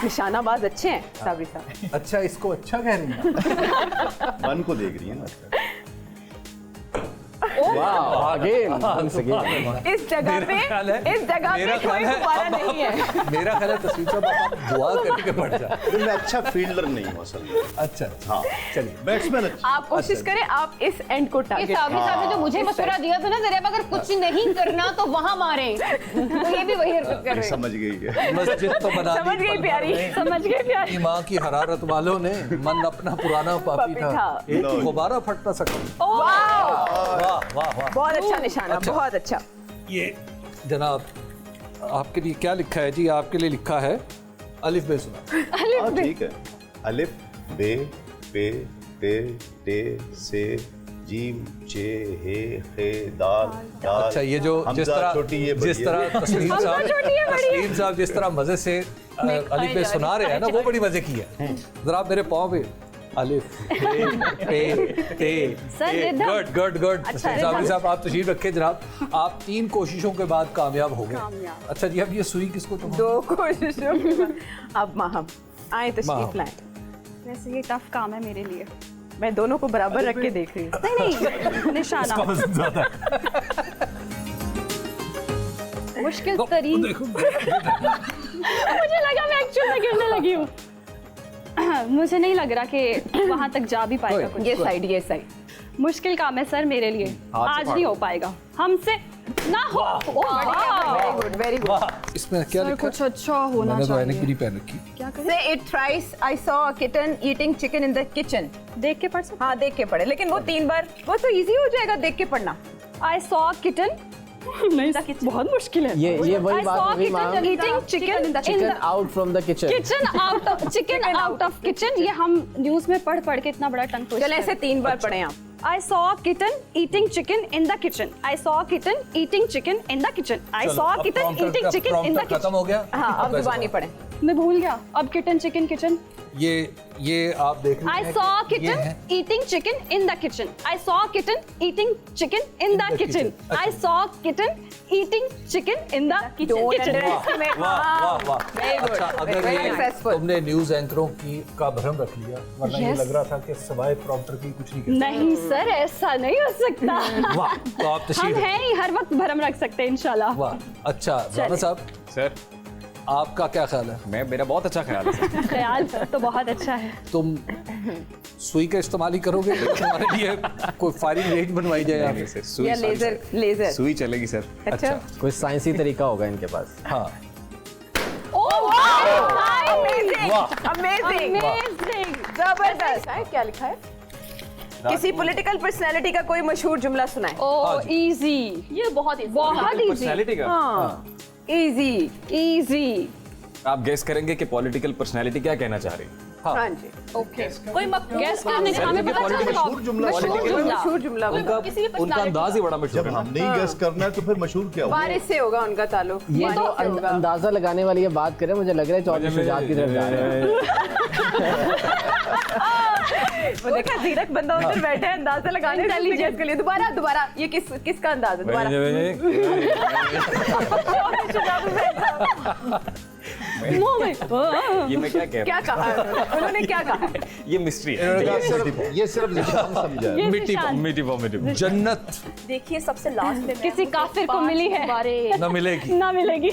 निशानाबाज अच्छे हैं साबरी साहब। अच्छा, इसको अच्छा कह रही हैं। मन को देख रही है ना। इस जगह पे, इस जगह पे कोई गुब्बारा नहीं है। मेरा ख्याल है तस्वीर साहब आप दुआ करके बढ़ जाए। मैं अच्छा फील्डर नहीं हूँ असल में। अच्छा हाँ, चलिए, बैट्समैन अच्छा। आप कोशिश करें, आप इस एंड को ये टारगेट। साबरी साहब ने जो मुझे मशवरा दिया था ना, जरा अगर कुछ नहीं करना तो वहाँ मारे, तो ये भी वही हरकत कर रहे हैं। समझ गई है। मस्जिद तो बना दी, समझ गई पल प्यारी, भर में समझ गई प्यारी। माँ की हरारत वालों ने मन अपना पुराना पापी था, एक गुब्बारा फट ना सका। वाह वाह वाह, बहुत अच्छा निशाना, अच्छा। बहुत अच्छा। ये जनाब आपके लिए क्या लिखा है जी? आपके लिए लिखा है अलिफ बे सुना। हाँ ठीक है। अलिफ बे पे ते टे से जीम चे हे खे दाल दाल। अच्छा, ये जो जिस तरह तस्लीम साहब जिस तरह मजे से अलिफ बे सुना रहे हैं ना, वो बड़ी मजे की है। जरा आप मेरे पाँव पे अलिफ पे गुड गुड गुड। साबरी साहब आप तशरीफ रखे जनाब, आप 3 कोशिशों के बाद कामयाब हो गए। अच्छा जी, अब ये सुई किसको? 2 कोशिशों के बाद अब हम आए तशरीफ लाएं। वैसे ये टफ काम है मेरे लिए। मैं दोनों को बराबर रख के देख रही हूँ। नहीं निशाना मुश्किल तरीन। मुझे लगा मैं एक्चुअल में गिरने लगी हूँ। मुझे नहीं लग रहा कि वहां तक जा भी पाएगा कुछ। ये साइड मुश्किल काम है सर मेरे लिए, आज नहीं हो पाएगा हमसे ना हो। Very good. इसमें क्या लिखा? कुछ अच्छा होना मैंने तो चाहिए। ऐनक भी नहीं पहन रखी। क्या करें? Say it thrice. I saw a kitten eating chicken in the kitchen. देख के पढ़ सकते? हाँ देख के पढ़े, लेकिन वो 3 बार, वो तो इजी हो जाएगा देख के पढ़ना। I saw a kitten. नहीं बहुत मुश्किल है। ये वही बात होगी ma'am. eating chicken in the chicken out from the kitchen. kitchen out of kitchen। ये हम न्यूज़ में पढ़ के इतना बड़ा टंग चलो ऐसे 3 बार पढ़े आप। I saw a kitten eating chicken in the kitchen. I saw a kitten eating chicken in the kitchen. I saw a kitten eating chicken in the खत्म kitchen. हो गया। हाँ अब जुबानी पढ़े। मैं भूल गया। अब किटन चिकन किचन। ये आप देख रहे I saw a kitten eating chicken in the kitchen. I saw a kitten eating chicken in the kitchen. I saw a kitten eating chicken in the kitchen. वाह। अच्छा अगर Very ये successful. तुमने news एंकरों का भ्रम रख लिया, वरना ये Yes. लग रहा था कि सवाए प्रॉम्प्टर की कुछ नहीं कर नहीं सर ऐसा नहीं हो सकता। वाह, तो आप हम तशरीफ हैं ही, हर वक्त भरम रख सकते हैं इंशाल्लाह। वाह। अच्छा राना साहब, सर आपका क्या ख्याल है? मेरा बहुत अच्छा ख्याल है सर। ख्याल तो बहुत अच्छा है। तुम सुई का इस्तेमाल ही करोगे? तुम्हारे लिए कोई फायरिंग रेंज बनवाई जाए यहाँ पे? सुई या लेजर सुई चलेगी सर। अच्छा कोई साइंसी तरीका होगा इनके पास। हाँ अमेजिंग जबरदस्त। क्या लिखा है? किसी पॉलिटिकल पर्सनालिटी का कोई मशहूर जुमला सुनाए। ओह इजी। ये बहुत इजी। बहुत इजी। पर्सनैलिटी का इजी। इजी। आप गेस करेंगे कि पॉलिटिकल पर्सनैलिटी क्या कहना चाह रही है। हाँ जी। ओके कोई गैस करने का हमें पता चल मशहूर जुमला मशहूर जुमला उनका अंदाज ही बड़ा मशहूर जब है। हमने ही गेस करना है तो फिर मशहूर क्या होगा? बारिश से होगा उनका ताल्लुक। ये तो अंदाजा लगाने वाली ये बात करें, मुझे लग रहा है चौधरी शुजात की तरफ जा रहे हैं। वो देखा जीरक बंदा उधर बैठे हैं अंदाजा लगाने के लिए। दोबारा ये किसका अंदाज है? दोबारा ये मैं क्या कह रहा क्या कहा है? उन्होंने क्या कहा है? हूँ? ये मिस्ट्री है। ये सिर्फ निशान समझा है। मिट्टी जन्नत देखिए सबसे लास्ट में किसी काफिर को मिली है। न मिलेगी। ना मिलेगी।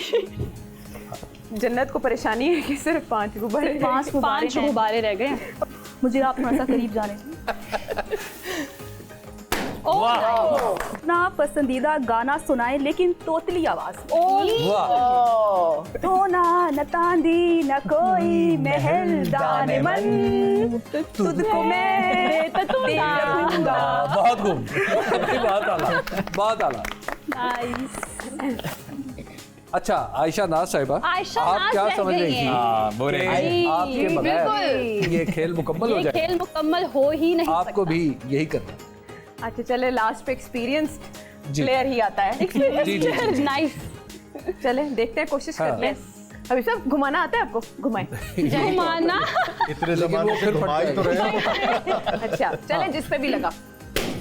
जन्नत को परेशानी है कि सिर्फ 5 गुब्बारे। 5 गुब्बारे रह गए। मुझे आप थोड़ा सा करीब जाने अपना पसंदीदा गाना सुनाए लेकिन तोतली आवाज। टोना न तांदी न कोई महल दाने मन तुझको मैं दूंगा। बहुत खूब। बहुत आला। अच्छा आयशा नाज साहिबा, आयशा आप नाज क्या रह समझ गई रही थी? हैं। बोल रहे हैं। आपके बगैर ये खेल मुकम्मल हो ये जाए। खेल मुकम्मल हो ही नहीं आपको भी यही करना है। अच्छा चले लास्ट पे एक्सपीरियंस्ड जी। प्लेयर ही आता है। जी। नाइस। चले देखते हैं, कोशिश हाँ। करते हैं। अभी सब घुमाना आता है आपको? घुमाए। घुमाना। इतने जमाने से घुमाई तो रहे हो। अच्छा चले जिस पे भी लगा।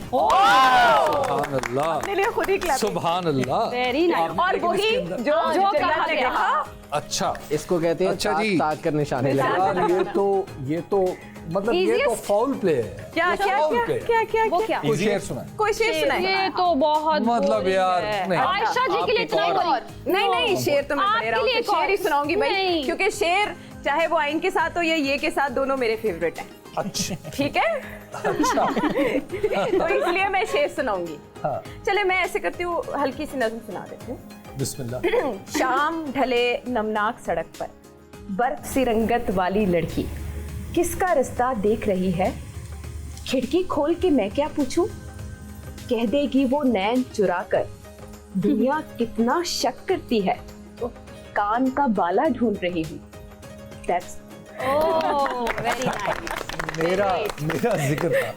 सुभान अल्लाह। अपने लिए खुद ही क्लैप। सुभान अल्लाह। Very nice. और वही जो कहा ने गया। कहा। अच्छा इसको कहते हैं अच्छा जी। ताक कर निशाने लगा। यार ये तो मतलब ये तो Easiest- फाउल प्ले है। क्या ये क्या foul क्या play है। क्या क्या वो क्या? कोई शेर सुनाए। कोई शेर सुनाए। ये तो बहुत मतलब boring यार, है। नहीं। आयशा जी के लिए इतना ही बोरिंग। नहीं शेर तो मैं आपके बड़े रहा लिए हूँ, शेर ही सुनाऊंगी भाई, नहीं। क्योंकि शेर चाहे वो आइन के साथ हो या ये के साथ, दोनों मेरे फेवरेट हैं। अच्छा ठीक है। तो इसलिए मैं शेर सुनाऊंगी। हाँ। चले मैं ऐसे करती हूँ, हल्की सी नज़्म सुना देती हूँ। बिस्मिल्लाह। शाम ढले नमनाक सड़क पर बर्फ सी रंगत वाली लड़की किसका रास्ता देख रही है? खिड़की खोल के मैं क्या पूछूं? कह देगी वो नैन चुरा कर दुनिया कितना शक करती है, कान का बाला ढूंढ रही हूँ। That's very nice. मेरा जिक्र था।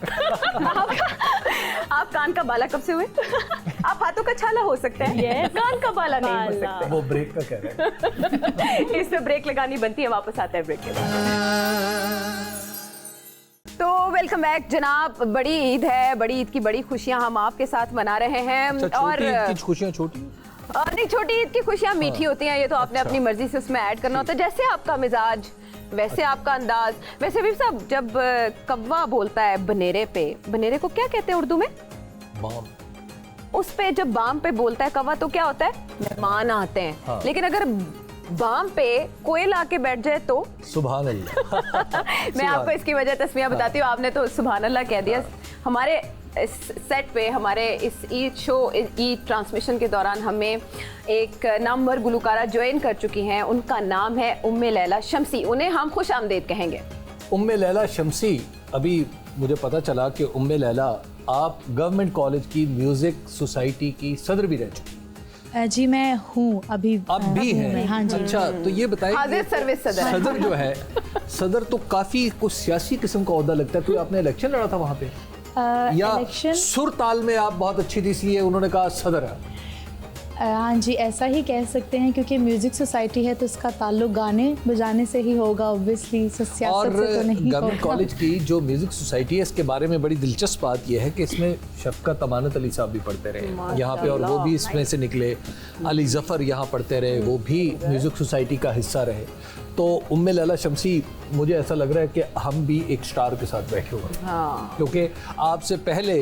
आप कान का बाला कब से हुए? आप हाथों का छाला हो सकते हैं, कान का बाला नहीं हो सकते। वो ब्रेक का कह रहे हैं। इस पे ब्रेक लगानी बनती है, वापस आता है ब्रेक के बाद। तो वेलकम बैक जनाब। बड़ी ईद है, बड़ी ईद की बड़ी खुशियां हम आपके साथ मना रहे हैं। अच्छा, और छोटी ईद की खुशियां छोटी नहीं, छोटी ईद की खुशियाँ मीठी होती हैं, ये तो आपने अपनी मर्जी से उसमें ऐड करना होता है। जैसे आपका मिजाज वैसे आपका अंदाज। वैसे भी साहब, जब कव्वा बोलता है बनेरे पे, बनेरे को क्या कहते हैं उर्दू में? बाम। उस पे जब बाम पे बोलता है कव्वा तो क्या होता है? मेहमान आते हैं। हाँ। लेकिन अगर बाम पे कोयल आके बैठ जाए तो सुभान अल्लाह। मैं आपको इसकी वजह तस्वीर बताती हूँ, आपने तो सुभान अल्लाह कह दिया। हमारे इस सेट पे, हमारे इस ईद शो, ईद ट्रांसमिशन के दौरान हमें एक नामवर गुलकारा ज्वाइन कर चुकी हैं। उनका नाम है उम्मे लैला शम्सी। उन्हें हम खुश आमदेद कहेंगे। उम्मे लैला शम्सी, अभी मुझे पता चला कि उम्मे लैला आप गवर्नमेंट कॉलेज की म्यूजिक सोसाइटी की सदर भी रह चुकी। जी मैं हूँ अभी। अब भी है? हाँ जी। अच्छा, तो ये बताइए, हाजिर सर्विस सदर। सदर जो है, सदर तो काफी कुछ सियासी किस्म का ओहदा लगता है। कोई आपने इलेक्शन लड़ा था वहाँ पे? या सुर ताल में आप बहुत अच्छी थी इसलिए उन्होंने कहा सदर है? हाँ जी, ऐसा ही कह सकते हैं, क्योंकि म्यूजिक सोसाइटी है तो इसका ताल्लुक गाने बजाने से ही होगा ऑब्वियसली, सियासत से तो नहीं। गवर्नमेंट कॉलेज की जो म्यूजिक सोसाइटी है, इसके बारे में बड़ी दिलचस्प बात यह है कि इसमें शफकत अमानत अली साहब भी पढ़ते रहे यहाँ पे, और वो भी इसमें से निकले। अली जफ़र यहाँ पढ़ते रहे, वो भी म्यूजिक सोसाइटी का हिस्सा रहे। तो उम्मे लैला शम्सी, मुझे ऐसा लग रहा है कि हम भी एक स्टार के साथ बैठे हुए हैं। हाँ। क्योंकि आपसे पहले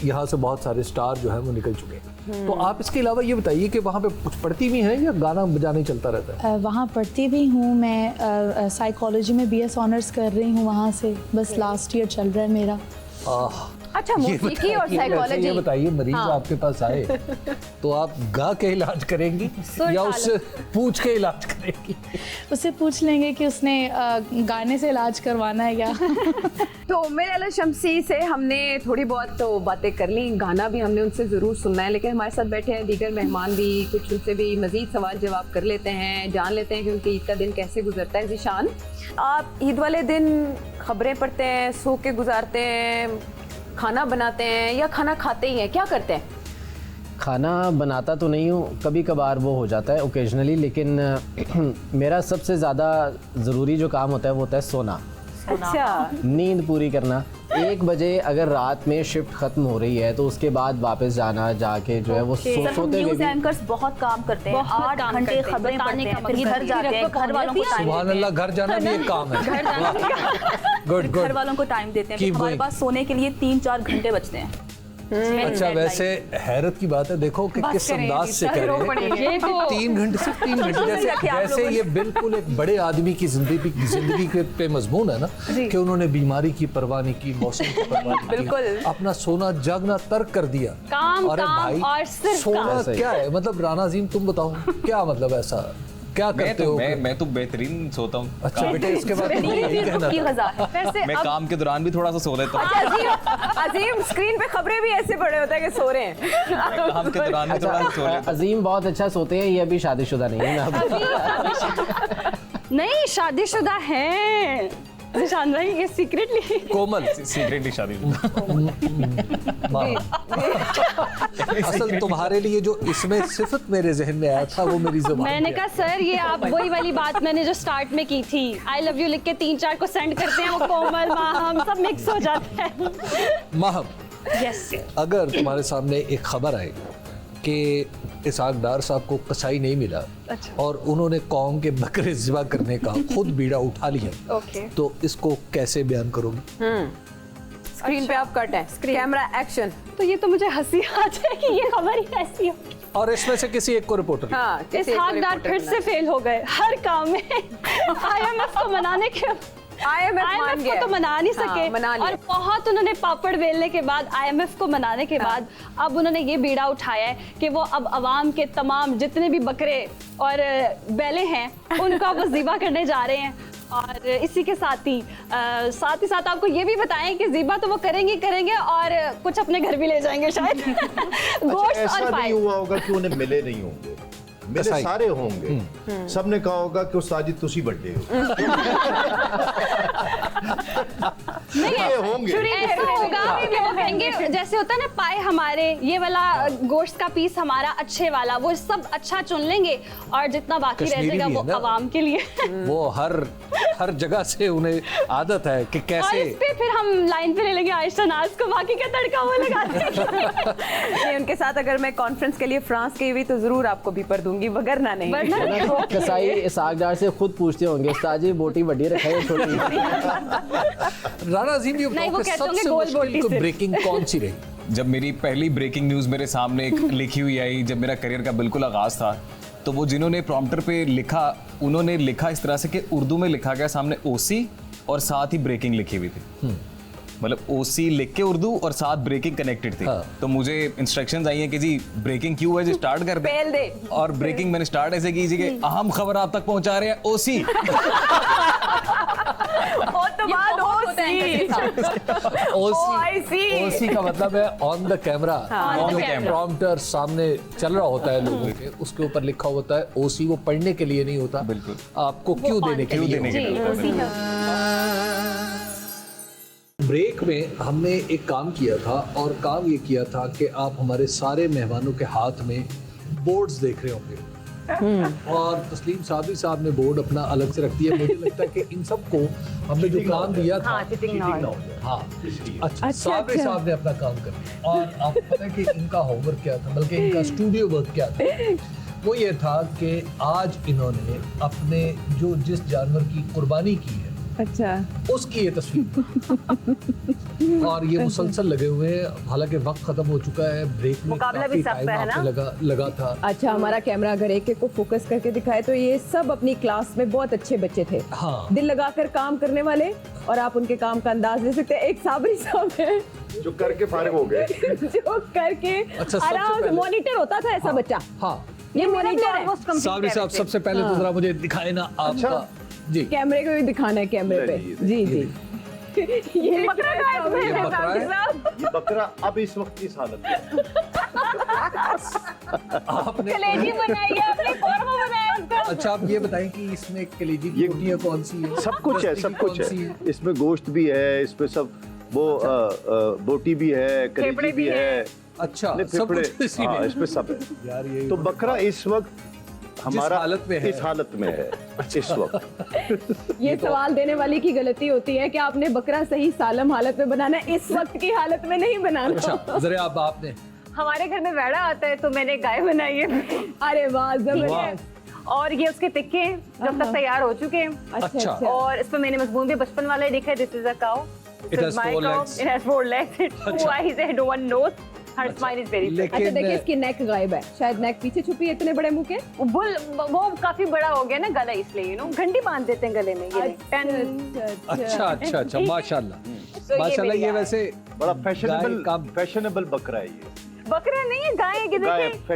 यहाँ से बहुत सारे स्टार जो है वो निकल चुके हैं। तो आप इसके अलावा ये बताइए कि वहाँ पे कुछ पढ़ती भी हैं या गाना बजाने चलता रहता है? वहाँ पढ़ती भी हूँ मैं, साइकोलॉजी में BS ऑनर्स कर रही हूँ वहाँ से, बस लास्ट ईयर चल रहा है मेरा। अच्छा, मौसीकी और साइकोलॉजी। ये बताइए, मरीज आपके पास आए तो आप गा के इलाज करेंगी या उससे पूछ के इलाज करेंगी? उससे पूछ लेंगे कि उसने गाने से इलाज करवाना है क्या। तो उम्मे लैला शम्सी से हमने थोड़ी बहुत तो बातें कर ली, गाना भी हमने उनसे ज़रूर सुनना है, लेकिन हमारे साथ बैठे हैं दीगर मेहमान भी, कुछ उनसे भी मज़ीद सवाल जवाब कर लेते हैं, जान लेते हैं कि उनकी ईद का दिन कैसे गुजरता है। ज़ीशान, आप ईद वाले दिन खबरें पढ़ते हैं, सो के गुजारते हैं, खाना बनाते हैं या खाना खाते ही हैं, क्या करते हैं? खाना बनाता तो नहीं हूँ, कभी कभार वो हो जाता है ओकेजनली, लेकिन मेरा सबसे ज़्यादा ज़रूरी जो काम होता है वो होता है सोना। अच्छा। नींद पूरी करना। 1 बजे अगर रात में शिफ्ट खत्म हो रही है तो उसके बाद वापस जाना, जाके जो है वो सोते न्यूज़ एंकर्स बहुत काम करते हैं, 8 घंटे खबरें पढ़ते हैं, फिर घर जाते हैं, घर वालों को टाइम सुभान अल्लाह, घर जाना भी एक काम है। Good good. घर वालों को टाइम देते हैं, हमारे पास सोने के लिए 3-4 घंटे बचते हैं। अच्छा, वैसे हैरत की बात है, देखो कि किस अंदाज से कह रहे हैं 3 घंटे, सिर्फ 3 घंटे, जैसे ये बिल्कुल एक बड़े आदमी की जिंदगी के पे मजमून है ना, कि उन्होंने बीमारी की परवाह नहीं की, मौसम की परवाह नहीं की, अपना सोना जागना तर्क कर दिया। काम, अरे भाई, और सिर्फ सोना क्या है? मतलब राना अजीम, तुम बताओ क्या मतलब ऐसा क्या करते हो? मैं तो बेहतरीन सोता हूँ। अच्छा बेटे, इसके बाद यही कहना मैं काम के दौरान भी थोड़ा सा सो लेता हूँ। अजीम स्क्रीन पे खबरें भी ऐसे पड़े होते हैं कि सो रहे हैं। काम के दौरान भी थोड़ा सा सो लेता हूँ। अजीम बहुत अच्छा सोते हैं, ये अभी शादीशुदा नहीं है। नहीं, शादीशुदा है ज़ीशान भाई, ये सीक्रेटली। कोमल सीक्रेटली शादी। असल तुम्हारे लिए जो इसमें सिफत मेरे जहन में आया था वो मेरी ज़ुबान। मैंने कहा सर, ये आप वही वाली बात मैंने जो स्टार्ट में की थी, आई लव यू लिख के 3-4 को सेंड करते हैं, वो कोमल, माहम सब मिक्स हो जाता है। माहम, यस, अगर तुम्हारे सामने एक खबर आए कि इसहाक डार साहब को कसाई नहीं मिला, अच्छा, और उन्होंने कौम के बकरे ज़िबा करने का खुद बीड़ा उठा लिया, तो इसको कैसे बयान करोगे? स्क्रीन पे आप कट है, कैमरा एक्शन। तो ये तो मुझे हंसी आ जाए कि ये खबर ही ऐसी हो, और इसमें से किसी एक को रिपोर्टर। हाँ, इसहाक डार फिर से फेल हो गए हर काम में। IMF को मनाने के IMF को तो मना नहीं सके, और बहुत उन्होंने पापड़ बेलने के बाद, IMF को मनाने के बाद अब उन्होंने ये बीड़ा उठाया है कि वो अब अवाम के तमाम जितने भी बकरे और बैले हैं उनको वो ज़िबा करने जा रहे हैं। और इसी के साथ ही आपको ये भी बताएं कि ज़िबा तो वो करेंगे और कुछ अपने घर भी ले जाएंगे शायद। गोश्त ऐसा नहीं हुआ होगा कि उन्हें मिले नहीं होंगे, मिले सारे होंगे। सबने कहा होगा कि साजिद तुसी बड्डे हो। ऐसा होगा कि वो कहेंगे जैसे होता है ना पाए हमारे, ये वाला गोश्त का पीस हमारा अच्छे वाला, वो सब अच्छा चुन लेंगे और जितना बाकी रह जाएगा वो आवाम के लिए। वो हर जगह से उन्हें आदत है कि और कैसे इस पे फिर हम लाइन पे ले लेंगे आयशा नाज को, बाकी का तड़का वो लगा देंगे। उनके साथ अगर मैं कॉन्फ्रेंस के लिए फ्रांस गई हुई तो जरूर आपको भी पर दूंगी, वगरना नहीं। कसाई सागदार से खुद पूछते होंगे उस्ताद जी बोटी बड़ी रखा है छोटी। राणा अजीम, ये नहीं, वो बताओ कि कहते होंगे सबसे गोल मुश्किल बोटी से। ब्रेकिंग कौन सी रही? जब मेरी पहली ब्रेकिंग न्यूज़ मेरे सामने एक लिखी हुई आई, जब मेरा करियर का बिल्कुल आगाज़ था, तो वो जिन्होंने प्रॉम्प्टर पे लिखा, उन्होंने लिखा इस तरह से कि उर्दू में लिखा गया सामने ओसी और साथ ही ब्रेकिंग लिखी हुई थी। मतलब ओसी लिख के उर्दू और साथ ब्रेकिंग कनेक्टेड थी। तो मुझे इंस्ट्रक्शंस आई हैं कि जी ब्रेकिंग क्यों है जी, स्टार्ट कर पहल दे। और ब्रेकिंग मैंने स्टार्ट ऐसे की जी कि अहम खबर आप तक पहुंचा रहे हैं ओसी। ओसी का मतलब है ऑन द कैमरा। प्रॉम्प्टर सामने चल रहा होता है लोगों के, उसके ऊपर लिखा होता है ओसी। वो पढ़ने के लिए नहीं होता, बिल्कुल आपको क्यों देने के लिए। ब्रेक में हमने एक काम किया था, और काम ये किया था कि आप हमारे सारे मेहमानों के हाथ में बोर्ड्स देख रहे होंगे, और तस्लीम साबरी साहब ने बोर्ड अपना अलग से रख दिया। मुझे लगता है कि इन सबको हमने जो काम दिया था, हाँ अच्छा, साबरी साहब ने अपना काम कर दिया। और आपको पता है कि इनका होमवर्क क्या था, बल्कि इनका स्टूडियो वर्क क्या था? वो ये था कि आज इन्होंने अपने जो जिस जानवर की कुर्बानी की है, अच्छा, उसकी ये तस्वीर और ये मुसलसल लगे हुए हैं। हालांकि वक्त खत्म हो चुका है, ब्रेक में मुकाबला भी सख्त है ना, लगा था। अच्छा, हमारा कैमरा अगर एक को फोकस करके दिखाए तो ये सब अपनी क्लास में बहुत अच्छे बच्चे थे। हाँ, दिल लगाकर काम करने वाले, और आप उनके काम का अंदाज ले सकते हैं। एक साबरी साहब है जो करके फारिग हो गए, जो करके आराम से मॉनिटर होता था ऐसा बच्चा। हाँ, ये मॉनिटर है। साबरी साहब, सबसे पहले तो जरा मुझे दिखाए ना आपका जी, कैमरे को भी दिखाना है, कैमरे पे। जी जी, ये बकरा है। ये बकरा अब इस वक्त की हालत में आपने कलेजी बनाई है, आपने कौरमा बनाया उसका। अच्छा, आप ये बताएं कि इसमें कलेजी की बोटियां कौन सी है? सब कुछ है, सब कुछ है। इसमें गोश्त भी है, इसमें सब वो बोटी भी है, कलेजी भी है। अच्छा, सब कुछ इसमें सब है यार। ये तो बकरा इस वक्त हमारा हालत में है, इस हालत में है इस वक्त। ये सवाल देने वाली की गलती होती है कि आपने बकरा सही सालम हालत में बनाना, इस वक्त की हालत में नहीं बनाना। अच्छा, जरा अब आपने, हमारे घर में वेड़ा आता है तो मैंने गाय बनाई है। अरे वाह, जबरदस्त। और ये उसके टिक्के जब तक तैयार हो चुके हैं। अच्छा, और इस पर मैंने मजमून भी बचपन वाला ही लिखा है, this is a cow, It has 4 legs. It has 4 legs. 2 eyes and 1 nose. Her smile is very pretty. अच्छा, देखिए इसकी नेक गायब है, शायद नेक पीछे छुपी है इतने बड़े मुंह के। वो काफी बड़ा हो गया ना गला, इसलिए यू नो घंटी बांध देते हैं गले में। ये अच्छा, माशाल्लाह माशाल्लाह। ये वैसे बड़ा फैशनेबल बकरा है। ये बकरा नहीं है, गाय है। कि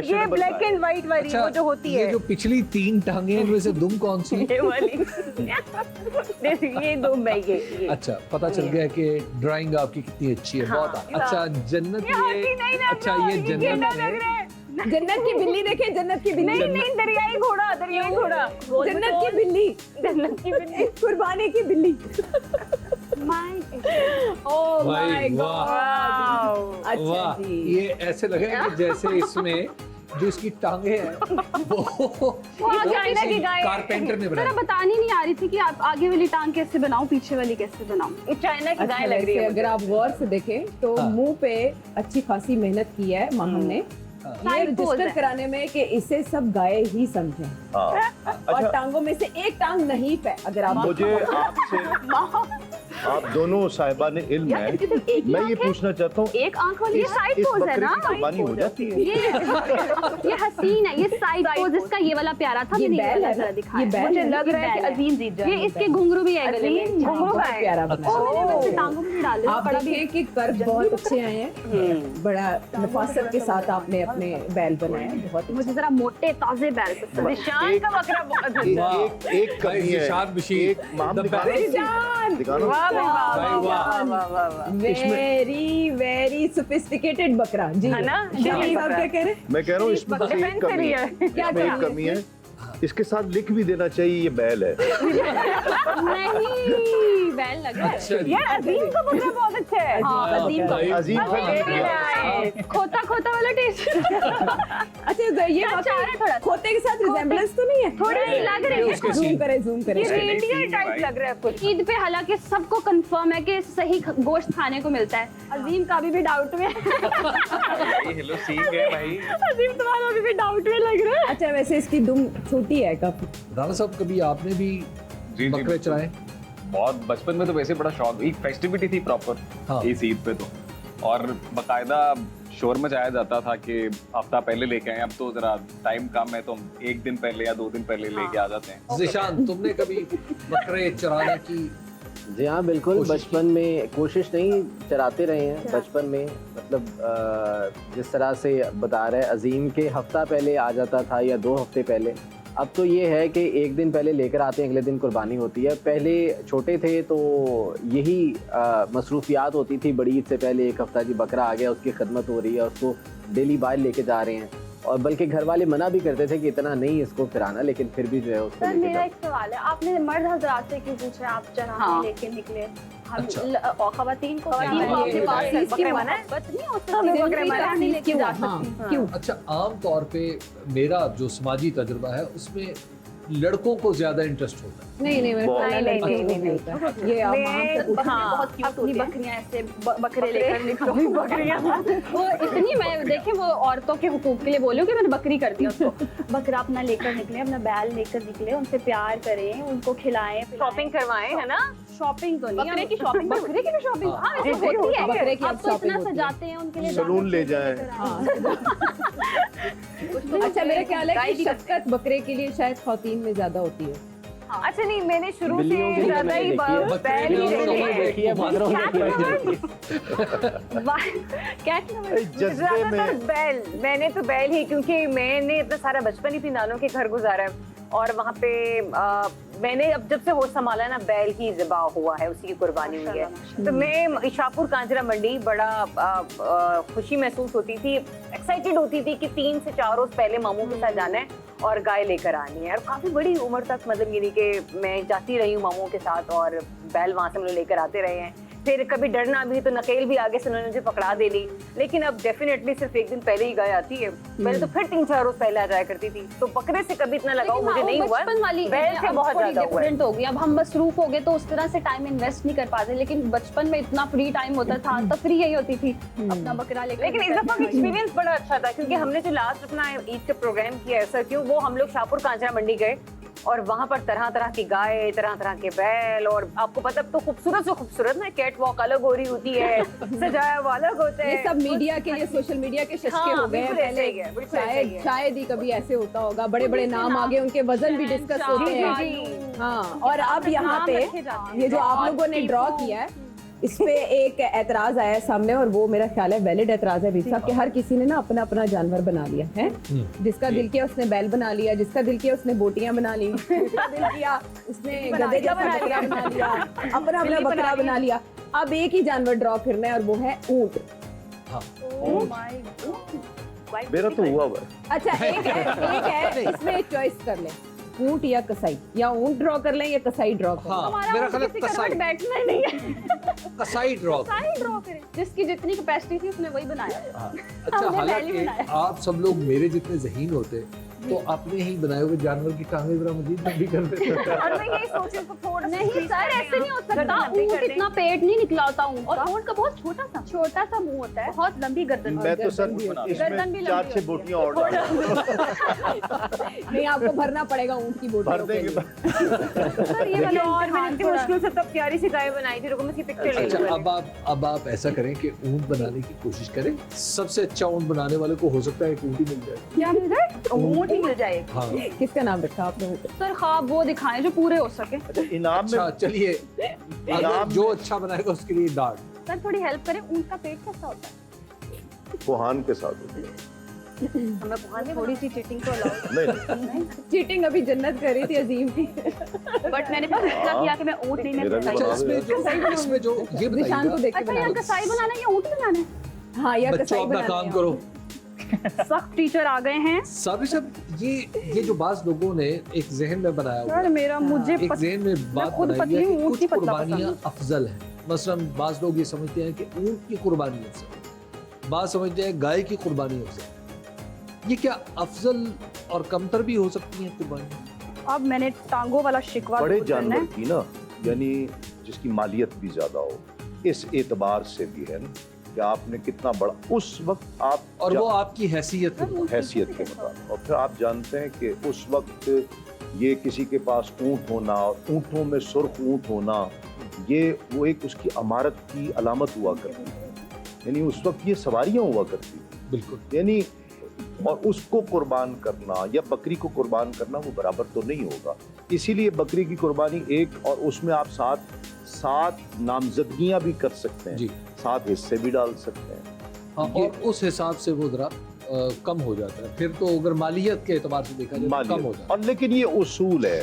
ये ब्लैक एंड व्हाइट वाली वो जो होती है। ये जो पिछली 3 टांगे हैं, इनमें से दुम कौन सी? ये वाली। ये दुम है ये। अच्छा, पता चल गया कि ड्राइंग आपकी कितनी अच्छी है। बहुत अच्छा, जन्नत ये, अच्छा ये जन्नत है। जन्नत की बिल्ली देखे, जन्नत की बिल्ली। नहीं, दरियाई घोड़ा, दरियाई घोड़ा। जन्नत की बिल्ली, जन्नत की बिल्ली, कुर्बानी की बिल्ली। ओह माय गॉड, अच्छा जी। ये ऐसे लगे कि जैसे इसमें जो इसकी टांगे हैं वो चाइना की गाय कारपेंटर ने बनाई। बतानी नहीं आ रही थी कि आप आगे वाली टांग कैसे बनाऊं, पीछे वाली कैसे बनाऊं। ये चाइना की गाय लग रही है। अगर आप गौर से देखें तो मुंह पे अच्छी खासी मेहनत की है माहम ने ये रजिस्टर कराने में कि इसे सब गाय ही समझे। और टांगों में से एक टांग नहीं पे। अगर आप मुझे आपसे, आप दोनों साहिबा ने इल्म है, मैं ये पूछना चाहता हूँ, एक आंख वाली साइड पोज है ना, कुर्बानी हो जाती है। ये हसीन है, ये साइड पोज इसका ये वाला प्यारा था। ये बैल है, दिखाया मुझे लग रहा है कि अजीम जीत जाएगा। ये इसके घुंघरू भी है गले में, घुंघरू है प्यारा बना। मैंने टांगों में डाल दिया। आप देखिए कि कर्व बहुत अच्छे आए हैं, बड़ा नफासत के साथ आपने अपने बैल बनाए, बहुत। मुझे जरा मोटे ताजे बैल पसंद है। निशान का बकरा बहुत अच्छा। एक कमी है, एक माम दिखाना। वेरी सोफिस्टिकेटेड बकरा जी है ना। आप क्या कह रहे हैं? मैं कह रहा हूँ इसमें बस एक कमी है, इसमें एक कमी है, इसके साथ लिख भी देना चाहिए ये बैल है। नहीं, ही बैल लग रहा है। यार अजीम का बकरा बहुत अच्छा है। अजीम का अजीम खोता खोता वाला टेस्ट। अच्छा ये अच्छा है थोड़ा खोते के साथ रिजेम्बलेंस तो नहीं है? थोड़ी सी लग रही है। जूम करे ये रेडियर टाइप लग रहा है कुछ। ईद पे हालांकि सबको कंफर्म है कि सही गोश्त खाने को मिलता है। अजीम का अभी भी डाउट में हेलो सीख गए भाई। अजीम तुम्हारा अभी भी डाउट में लग रहा है। अच्छा वैसे इसकी दुम छोटी है काफी। राणा साहब कभी आपने भी जी, बकरे चलाए? बहुत बचपन में तो वैसे बड़ा शौक, एक फेस्टिविटी थी प्रॉपर हाँ। इस ईद पे तो, और बकायदा शोर मचाया जाता था कि हफ्ता पहले लेके आए। अब तो जरा टाइम कम है तो हम एक दिन पहले या 2 दिन पहले लेके आ जाते हैं। ज़िशान, तुमने कभी बकरे चराने की? जी हाँ बिल्कुल, बचपन में कोशिश नहीं, चराते रहे हैं बचपन में। मतलब जिस तरह से बता रहे अजीम के हफ्ता पहले आ जाता था या 2 हफ्ते पहले। अब तो ये है कि एक दिन पहले लेकर आते हैं, अगले दिन कुर्बानी होती है। पहले छोटे थे तो यही मसरूफियात होती थी। बड़ी ईद से पहले एक हफ्ता जी बकरा आ गया, उसकी खदमत हो रही है, उसको डेली बाहर लेके जा रहे हैं। और बल्कि घर वाले मना भी करते थे कि इतना नहीं इसको फिराना, लेकिन फिर भी जो है उसको सर लेके मेरा जाओ। एक सवाल है, आपने मर्द हजरात से क्यों पूछा आप चराने लेके निकले? हम और खवातीन को बकरे मोहब्बत नहीं हो सकती, बकरे चराने लेके जा हाँ, सकती। क्यों? अच्छा, आम तौर पे मेरा जो समाजी तजुर्बा है उसमें लड़कों को ज्यादा इंटरेस्ट होता है। नहीं नहीं ये अपनी बकरियां ऐसे बकरे लेकर निकलो। बकरियां वो इतनी, मैं देखे वो औरतों के हुकूक के लिए बोलूं कि मैंने बकरी कर दिया उसको। बकरा अपना लेकर निकले, अपना बैल लेकर निकले, उनसे प्यार करें, उनको खिलाएं, शॉपिंग करवाएं, है ना? शॉपिंग तो नहीं, बकरे की शॉपिंग, बकरे की भी शॉपिंग हाँ ऐसे होती है। बकरे की अब तो इतना सजाते हैं उनके लिए, सलून ले जाएं। अच्छा मेरा ख्याल है कि शफकत बकरे के लिए शायद खौतीन में ज्यादा होती है। अच्छा नहीं, मैंने शुरू बिल्लियों से की ज्यादा ही बैल ही देखी है, बानरों ने कैट जज्बे ज्यादातर में। बैल, मैंने तो बैल ही, क्योंकि मैंने इतना सारा बचपन ही नानों के घर गुजारा है और वहाँ पे मैंने अब जब से होश संभाला है ना, बैल ही ज़िबा हुआ है, उसी की कुर्बानी हुई है। तो मैं शाहपुर कांजरा मंडी बड़ा खुशी महसूस होती थी, एक्साइटेड होती थी कि 3 से 4 रोज पहले मामू के साथ जाना है और गाय लेकर आनी है। और काफी बड़ी उम्र तक मतलब ये नहीं कि मैं जाती रही हूँ मामू के साथ और बैल वहां से हम लोग लेकर आते रहे हैं। फिर कभी डरना भी तो नकेल भी आगे से उन्होंने मुझे पकड़ा दे ली, लेकिन अब डेफिनेटली सिर्फ एक दिन पहले ही गाय आती है। पहले तो फिर 3-4 रोज पहले आ जाया करती थी, तो बकरे से कभी इतना लगाव मुझे नहीं हुआ। बचपन वाली बैल से बहुत ज्यादा हुआ है। डिफरेंट हो गई। अब हम मसरूफ हो गए तो उस तरह से टाइम इन्वेस्ट नहीं कर पाते, लेकिन बचपन में इतना फ्री टाइम होता था, तफरी यही होती थी, अपना बकरा लेकर। लेकिन इस दफा का एक्सपीरियंस बड़ा अच्छा था, क्योंकि हमने जो लास्ट अपना ईद का प्रोग्राम किया ऐसा क्यों, वो हम लोग शाहपुर कांजरा मंडी गए और वहाँ पर तरह तरह की गाय, तरह तरह के बैल, और आपको पता तो खूबसूरत से खूबसूरत ना कैट वॉक अलग हो रही होती है, सजाया हुआ अलग होता है। ये सब मीडिया के लिए, सोशल मीडिया के शशके हो गए हैं। पहले शायद ही कभी ऐसे होता होगा, बड़े बड़े नाम आगे, उनके वजन भी डिस्कस होते हैं। हाँ, और अब यहाँ पे ये जो आप लोगों ने ड्रॉ किया है, इस पे एक एतराज आया है सामने, और वो मेरा ख्याल है वैलिड एतराज है भाई साहब, कि हर किसी ने ना अपना अपना जानवर बना लिया है। जिसका दिल किया उसने बैल बना लिया, जिसका दिल किया उसने बोटियां बना ली, जिसका दिल किया उसने गधे जैसा बकरा बना लिया, अपना अपना बकरा बना लिया। अब एक ही जानवर ड्रॉ करना है और वो है ऊंट। मेरा तो हुआ हुआ। अच्छा एक है इसमें एक चॉइस कर ले, ऊंट या कसाई, या ऊंट ड्रॉ कर लें या कसाई ड्रॉ कर लें। हाँ, मेरा ख्याल है कसाई, बैठना ही नहीं है, कसाई ड्रॉ करें, जिसकी जितनी कैपेसिटी थी उसने वही बनाया। अच्छा, हालांकि आप सब लोग मेरे जितने ज़हीन होते तो अपने ही बनाए हुए जानवर की टांगें जरा मजीद लंबी कर देते। और मैं यही सोच रही हूँ थोड़ा नहीं सर, ऐसे नहीं हो सकता। ऊँट इतना पेट नहीं निकला होता ऊँट का, और ऊँट का बहुत छोटा सा मुंह होता है, बहुत लंबी गर्दन। मैं तो सर गर्दन भी इसमें 4-6 बोटियां और डाल नहीं, आपको भरना पड़ेगा ऊंट की बोटियों भर देंगे। सर ये वाला और मैंने इतनी मुश्किल से तब प्यारी सी गाय बनाई थी, रुको मैं इसकी पिक्चर ले अच्छा, लूँ। अब आप ऐसा करें कि ऊंट बनाने की कोशिश करें। सबसे अच्छा ऊंट बनाने वाले को हो सकता है एक ऊंट ही मिल जाए। क्या मिल जाए? ऊँट ही मिल जाए। हाँ, किसका नाम रखा आपने? सर ख्वाब वो दिखाएं जो पूरे हो सके। इनाम अच्छा में चलिए, अगर जो अच्छा बनाएगा उसके लिए डार्ट। सर थोड़ी हेल्प करें, ऊँट का पेट कैसा होता है? कोहान के साथ होती है। हमें कहानी थोड़ी सी चीटिंग तो अलाउ नहीं चीटिंग अभी जन्नत कर रही थी अजीम की, बट मैंने फैसला किया कि मैं ऊँट नहीं, मैं मेरा भी कसाई। बना इसमें जो ये निशान को बताइएगा, देख के अच्छा यार, बनाओ। कसाई बनाना है या ऊँट बनाना है? हाँ, या बच्चों कसाई अपना बनाने काम हैं। करो। सख्त टीचर आ गए हैं। साबिर साहब, ये जो बाज लोगों ने एक जहन में बनाया हुआ यार मेरा मुझे एक जहन में बात खुद बनाई पतली है हूँ, कि ऊँट कुछ ही पतला कुर्बानियां पसंद अफजल हैं। मसलन बाज लोग ये समझते हैं कि ऊँट की कुर्बानी अफजल, बाज समझते हैं गाय की कुर्बानी अफजल। ये क्या अफजल और कमतर भी हो सकती हैं कुर्बानी? अब मैंने टांगों वाला शिकवा बड़े दूर करना जानवर है। की ना, यानी जिसकी मालियत भी ज्यादा हो, इस एतबार से भी है ना कि आपने कितना बड़ा उस वक्त आप और वो आपकी हैसियत हैसियत के मुताबिक। और फिर आप जानते हैं कि उस वक्त ये किसी के पास ऊँट होना और ऊँटों में सुर्ख ऊँट होना, ये वो एक उसकी अमारत की अलामत हुआ करती है। यानी उस वक्त ये सवारियाँ हुआ करती थी। बिल्कुल। यानी और उसको कुर्बान करना या बकरी को कुर्बान करना वो बराबर तो नहीं होगा। इसीलिए बकरी की कुर्बानी एक, और उसमें आप सात नामजदगियां भी कर सकते हैं जी, 7 हिस्से भी डाल सकते हैं। हाँ, और उस हिसाब से वो जरा कम हो जाता है। फिर तो अगर मालियत के एतबार से देखा जाए तो कम हो जाता है। और लेकिन ये उसूल है,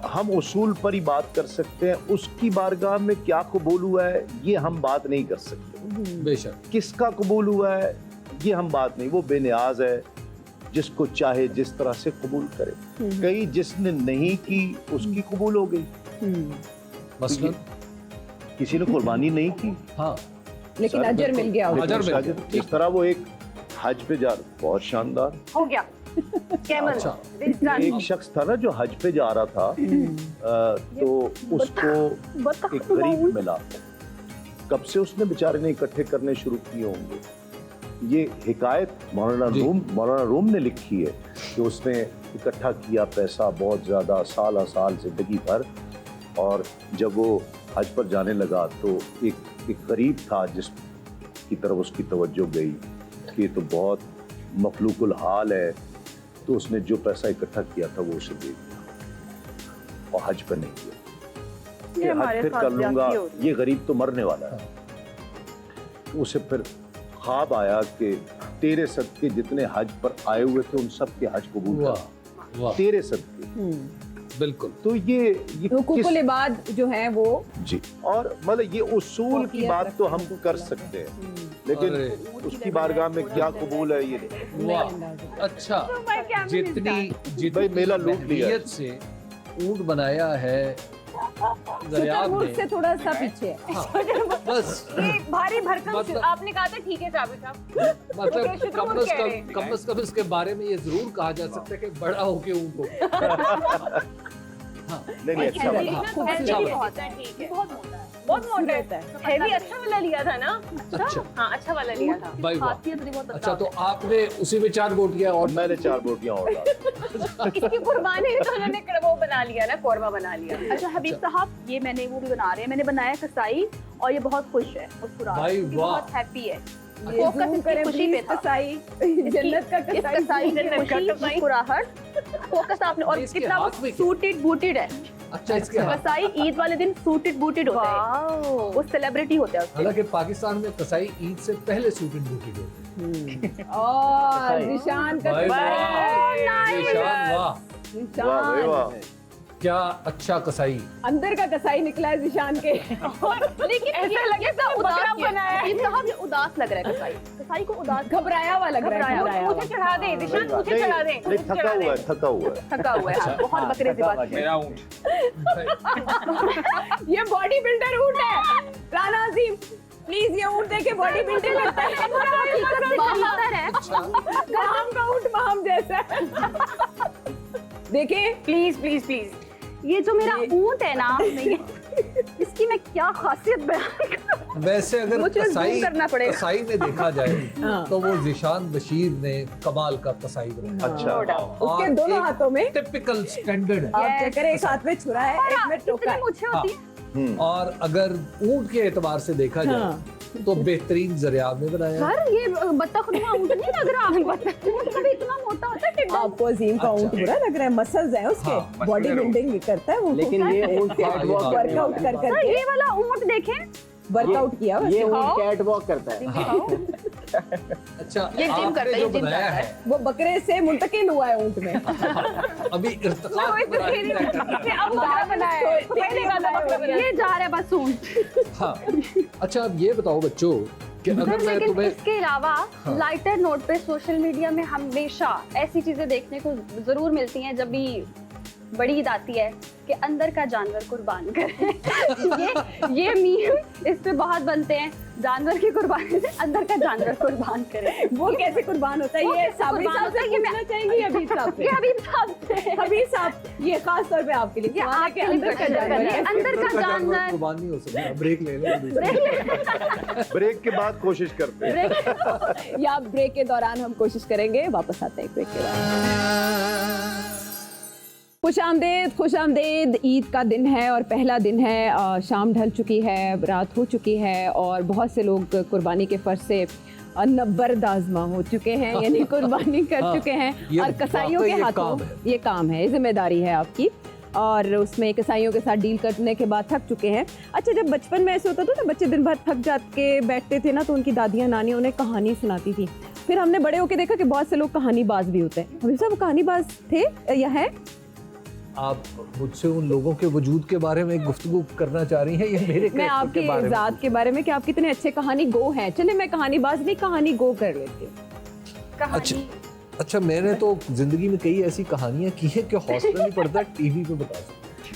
हम उसूल पर ही बात कर सकते हैं। उसकी बारगाह में क्या कबूल हुआ है ये हम बात नहीं कर सकते। बेशक। किसका कबूल हुआ है ये हम बात नहीं, वो बेनियाज है, जिसको चाहे जिस तरह से कबूल करे। कई जिसने नहीं की उसकी कबूल हो गई। मसलन किसी ने कुर्बानी नहीं की, हाँ, लेकिन अजर मिल गया। अजर मिल गया। जिस तरह वो एक हज पे जा, बहुत शानदार हो गया। कैमल। अच्छा। एक शख्स था ना जो हज पे जा रहा था, तो उसको एक गरीब मिला। कब से उसने बेचारे ने इकट्ठे करने शुरू किए होंगे। ये हिकायत मौलाना रूम ने लिखी है कि उसने इकट्ठा किया पैसा बहुत ज़्यादा, साल जिंदगी भर, और जब वो हज पर जाने लगा तो एक गरीब था जिसकी तरफ उसकी तवज्जो गई कि तो बहुत मखलूकुल हाल है, तो उसने जो पैसा इकट्ठा किया था वो उसे दे दिया और हज पर नहीं किया। ये हज फिर कर लूंगा, ये गरीब तो मरने वाला है। उसे फिर ख्वाब आया कि तेरे सदके जितने हज पर आए हुए थे उन सब के हज कबूल कर, तेरे सदके। बिल्कुल। तो ये हुकूकुल इबाद जो है वो जी, और मतलब ये उसूल की बात तो हम कर सकते हैं, लेकिन उसकी बारगाह में क्या कबूल है ये वाह, अच्छा। जितनी भाई मेला लूट लिया नीयत से ऊंट बनाया है दरियाब ने, से थोड़ा सा पीछे। बस ये भारी भरकम मतलब- आपने कहा था ठीक है साबिर साहब। मतलब कम से कम इसके बारे में ये जरूर कहा जा सकता है कि बड़ा होके ऊंट हो। नहीं अच्छा बात। बहुत है, ठीक है, बहुत मोटा है। हैवी अच्छा वाला लिया था ना? अच्छा। हाँ, अच्छा वाला लिया था। भाई वाह। अच्छा, तो आपने उसी में 4 बोटियां और मैंने 4 बोटियां और डाली। इसकी कुर्बानी तो उन्होंने वो बना लिया ना, कोरमा बना लिया। अच्छा हबीब साहब, ये मैंने वो भी बना रहे हैं, मैंने बनाया कसाई, और ये बहुत खुश है, मुस्कुरा रहा है, भाई क्योंकि वाह। बहुत हैप्पी है। ये फोकस zoom इसकी करें खुशी पे please, था। कसाई, जन्नत का इस कसाई, कसाई की खुशी, मुस्कुराहट, फोकस आपने, और इसके कितना वो हाथ में क्या? सूटेड बूटेड है। अच्छा, इसके हाथ। कसाई ईद वाले दिन सूटेड बूटेड होता है, वो सेलिब्रिटी होता है उससे। हालांकि पाकिस्तान में कसाई ईद से पहले सूटेड बूटेड होते हैं। और निशान का भाई वाह, निशान वाह, वाह भाई वाह। क्या अच्छा कसाई। अंदर का कसाई निकला है निशान के। लेकिन ऐसा लगे तो उदास बनाया है। साहब ये उदास लग रहा है कसाई, कसाई को उदास, घबराया हुआ लग रहा है। मुझे चढ़ा दे निशान, मुझे चढ़ा दे। नहीं, थका हुआ है, थका हुआ है। थका हुआ है, बहुत बकरे से बात मेरा ऊँट। ये बॉडी बिल्डर ऊँट है। राना अजीम प्लीज ये ऊँट देखे बॉडी बिल्डर लगता है। काम का ऊँट महम जैसा। देखे प्लीज प्लीज प्लीज। ये जो मेरा ऊँट है ना, इसकी मैं क्या खासियत बयान करूं? वैसे अगर मुझे zoom करना पड़ेगा। कसाई में देखा जाए तो वो जिशान बशीर ने कमाल का कसाई बनाया। अच्छा, उसके दोनों हाथों में टिपिकल स्टैंडर्ड। आप चेक करें, एक हाथ में छुरा है, एक में टोका है। मुझे होती है। और अगर ऊंट के एतबार से देखा जाए तो बेहतरीन जरिया में बनाया। सर ये बत्तख नुमा ऊँट नहीं लग रहा, ऊँट कभी इतना मोटा होता है टिड्डा। आपको अजीम का ऊँट बुरा लग रहा है? मसल्स हैं उसके, हाँ, बॉडी बिल्डिंग भी करता है वो। लेकिन ये ऊँट कैटवॉक वर्कआउट कर सर करके ये वाला ऊँट देखें, वर्कआउट किया ये वैसे। ऊँट कैटवॉक करता है। अच्छा, ये जिम आपने करता है, जो ये जिम बनाया करता है। है वो बकरे से मुंतकिल हुआ है ऊँट में। अभी इर्तिका अब बकरा बनाया है, पहले वाला बकरा बनाया है। ये जा रहा है बस ऊँट। हाँ। अच्छा, अब ये बताओ बच्चों कि अगर मैं लेकिन तुम्हें इसके अलावा लाइटर नोट पे सोशल मीडिया में हमेशा ऐसी चीजें देखने को जरूर मिलती हैं जब भी बड़ी ईद आती है कि अंदर का जानवर कुर्बान करें। ये मीम इस पे बहुत बनते हैं, जानवर की कुर्बानी से अंदर का जानवर कुर्बान करें। वो कैसे कुर्बान होता है? ये साबिर साहब से पूछना चाहेंगे हबीब साहब से। ये हबीब साहब से। हबीब साहब, ये खास तौर पे आपके लिए सवाल है कि अंदर का जानवर, अंदर का जानवर कुर्बान नहीं हो सकता। ब्रेक ले लें। ब्रेक के बाद कोशिश करते हैं। या ब्रेक के दौरान हम कोशिश करेंगे। वापस आते हैं ब्रेक के बाद। खुश आमदेद। ईद का दिन है और पहला दिन है। शाम ढल चुकी है, रात हो चुकी है और बहुत से लोग कुर्बानी के फर्ज से नब्बर्द आज़मा हो चुके हैं, यानी कुर्बानी कर चुके हैं। और कसाईयों के हाथों ये काम है, जिम्मेदारी है आपकी, और उसमें कसाईयों के साथ डील करने के बाद थक चुके हैं। अच्छा, जब बचपन में ऐसे होता था ना, बच्चे दिन भर थक जात के बैठते थे ना, तो उनकी दादियाँ नानियाँ उन्हें कहानी सुनाती थी। फिर हमने बड़े होकर देखा कि बहुत से लोग कहानीबाज भी होते हैं। हबीब साहब कहानीबाज थे या है? आप मुझसे उन लोगों के वजूद के बारे में गुफ्तगू करना चाह रही हैं या मेरे मैं आपकी ज़ात के बारे में कि आप कितने अच्छे कहानी गो हैं। चले, मैं कहानीबाज नहीं, कहानी गो कर लेती हूँ। अच्छा, मैंने तो जिंदगी में कई ऐसी कहानियां की है कि हौसला नहीं पड़ता टीवी पे बता सकता।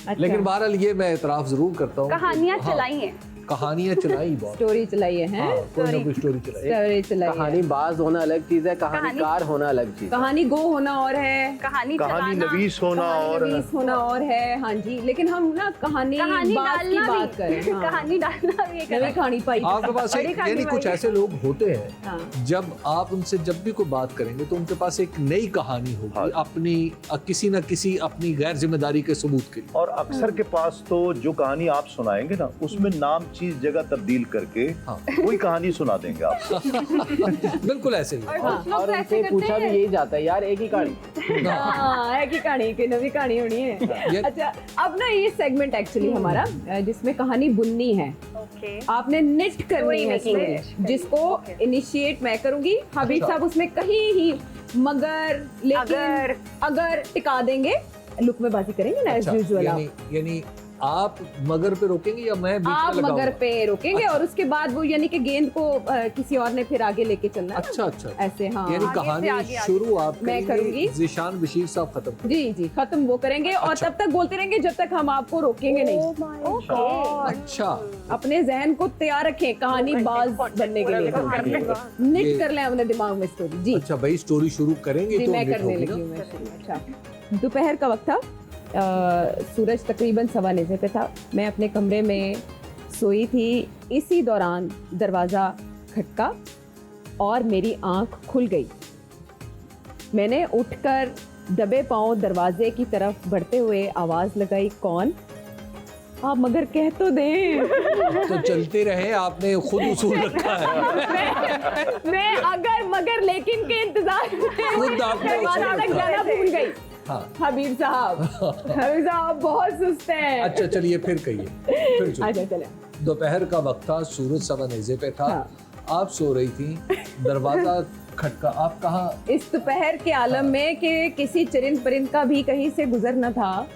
अच्छा। लेकिन बहरहाल ये मैं एतराफ़ जरूर करता हूँ, कहानियां चलाई हैं, कहानियां चलाई बहुत, स्टोरी चलाई है, कोई ना कोई स्टोरी चलाई। कहानी बाज होना अलग चीज है, कहानीकार होना अलग चीज है। कहानी गो होना और है, कहानी नवीस होना और है। हाँ जी, लेकिन हम ना कहानी बाज की बात करें। कहानी डालना भी एक कहानी पाई आपके पास यानी कुछ ऐसे लोग होते हैं, हाँ। जब आप उनसे जब भी कोई बात करेंगे तो उनके पास एक नई कहानी होगी, अपनी किसी न किसी अपनी गैर जिम्मेदारी के सबूत के लिए। और अक्सर के पास तो जो कहानी आप सुनाएंगे ना, उसमें नाम चीज जगह तब्दील करके कोई कहानी सुना देंगे आपको। बिल्कुल ऐसे ही। और उनसे पूछा भी यही जाता है, यार एक ही कहानी, एक ही कहानी की नवी कहानी होनी है। अच्छा, अब ना ये सेगमेंट एक्चुअली हमारा जिसमें कहानी बुननी है, आपने निट करनी है स्टोरी, जिसको इनिशिएट मैं करूंगी। हबीब साहब उसमें कहीं ही मगर, लेकिन, अगर टिका देंगे, लुक में बाजी करेंगे ना एज यूजुअल। यानी आप मगर पे रोकेंगे या मैं बीच में आप लगाऊंगा? मगर पे रोकेंगे। अच्छा। और उसके बाद वो यानी कि गेंद को किसी और ने फिर आगे लेके चलना। अच्छा, ऐसे। हाँ, यानी कहानी शुरू आप मैं करूंगी, ज़ीशान बशीर साहब खत्म। जी खत्म वो करेंगे। और तब तक बोलते रहेंगे जब तक हम आपको रोकेंगे नहीं। अच्छा, अपने जहन को तैयार रखें कहानी बाज बनने के लिए। निट कर लें अपने दिमाग में स्टोरी। जी अच्छा भाई, स्टोरी शुरू करेंगे तो मैं करने लगी हूँ। अच्छा, दोपहर का वक्त था, सूरज तकरीबन 1:15 पे था। मैं अपने कमरे में सोई थी। इसी दौरान दरवाज़ा खटका और मेरी आंख खुल गई। मैंने उठकर दबे पांव दरवाजे की तरफ बढ़ते हुए आवाज़ लगाई, कौन? आप मगर कह तो दें। तो चलते रहे, आपने खुद उसूल रखा है। मैं अगर मगर लेकिन के इंतजार खुद आपने तक जाना भूल गई। हाँ। हबीब साहब बहुत सुस्त हैं। अच्छा चलिए फिर कहिए, फिर अच्छा चले। दोपहर का वक्त था, सूरज 1:15 पे था। हाँ। आप सो रही थी, दरवाजा खटका। आप कहाँ? इस दोपहर के आलम में कि किसी चरिंद परिंद का भी कहीं से गुजर न था,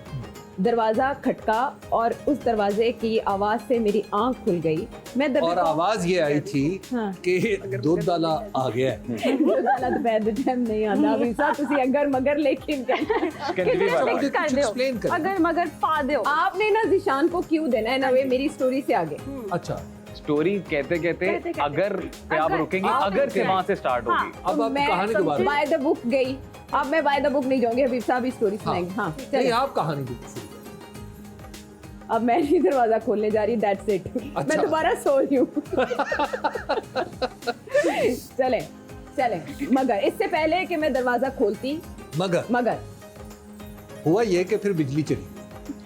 दरवाजा खटका और उस दरवाजे की आवाज से मेरी आंख खुल गई। मैं और आवाज ये आई थी कि दूध डाला आ गया है। दूध डाला दोपहर के टाइम नहीं आता। अभी साहब तुसी अगर मगर लेकिन अगर मगर पा दो। आपने ना ज़ीशान को क्यों देना है ना, वे मेरी स्टोरी से आगे। अच्छा, स्टोरी कहते अगर पे आप रुकेंगे, अगर से वहां से स्टार्ट होगी। अब आप कहानी दोबारा। बाय द बुक गई। अब मैं बाय द बुक नहीं जाऊंगी, हबीब साहब ही स्टोरी सुनाएंगे। हाँ नहीं, आप कहानी शुरू। अब मैं नहीं दरवाजा खोलने जा रही, दैट्स इट। अच्छा। मैं दोबारा सो रही हूँ। चले मगर इससे पहले कि मैं दरवाजा खोलती, मगर हुआ ये कि फिर बिजली चली,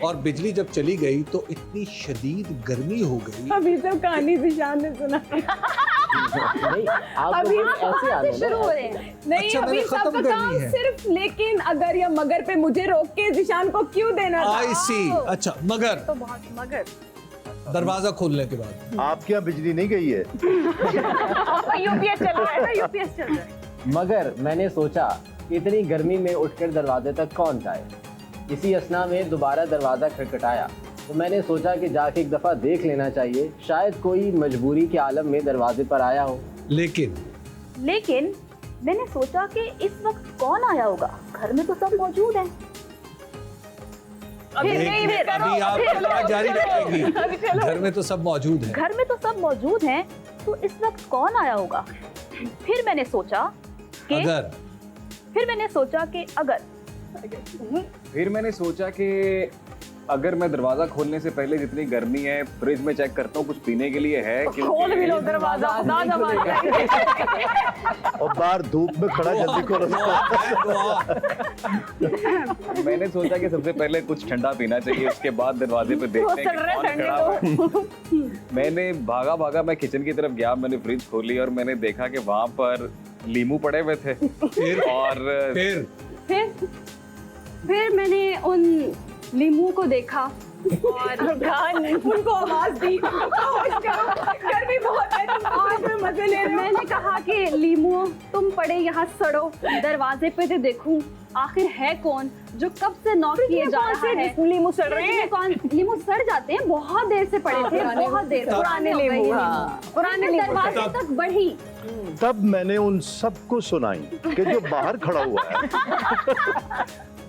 और बिजली जब चली गई तो इतनी शदीद गर्मी हो गई। अभी सब कहानी ज़ीशान ने सुना। नहीं, आप ऐसे शुरू हो रहे हैं। नहीं, अच्छा, अभी सब का काम सिर्फ लेकिन अगर या मगर पे मुझे रोक के ज़ीशान को क्यों देना था? I see। अच्छा, मगर तो बहुत मगर दरवाजा खोलने के बाद आपके यहाँ बिजली नहीं गई है? यूपीएस चल रहा है ना, यूपीएस चल रहा है। मगर मैंने सोचा इतनी गर्मी में उठकर दरवाजे तक कौन जाए। इसी असना में दोबारा दरवाजा खटखटाया तो मैंने सोचा कि जाके एक दफ़ा देख लेना चाहिए, शायद कोई मजबूरी के आलम में दरवाजे पर आया हो। लेकिन मैंने सोचा कि इस वक्त कौन आया होगा, घर में तो सब मौजूद हैं। अभी आप बात जारी रखेंगी। घर में तो सब मौजूद हैं। घर में तो सब मौजूद हैं, तो इस वक्त कौन आया होगा? फिर मैंने सोचा कि अगर मैं दरवाजा खोलने से पहले जितनी गर्मी है फ्रिज में चेक करता हूँ कुछ पीने के लिए है, खोल भी लो दरवाजा, और बाहर धूप में खड़ा जल्दी खोलो। मैंने सोचा कि सबसे पहले कुछ ठंडा पीना चाहिए, उसके बाद दरवाजे पे देखते हैं कि कौन खड़ा हुआ है। मैंने भागा मैं किचन की तरफ गया, मैंने फ्रिज खोली और मैंने देखा कि वहां पर लीमू पड़े हुए थे। फिर मैंने उन लीमू को देखा और उनको आवाज दी, गर्मी बहुत है, तुम मजे ले रहे हो। मैंने कहा कि लीमू तुम पड़े यहाँ सड़ो, दरवाजे पे तो देखूं आखिर है कौन जो कब से नॉक किए जा रहा है। लीमू सड़ रहे हैं, लीमू सड़ जाते हैं, बहुत देर से पड़े थे, बहुत देर पुराने लीमू, पुराने दरवाजे तक बढ़ी। तब मैंने उन सबको सुनाई कि जो बाहर खड़ा हुआ है,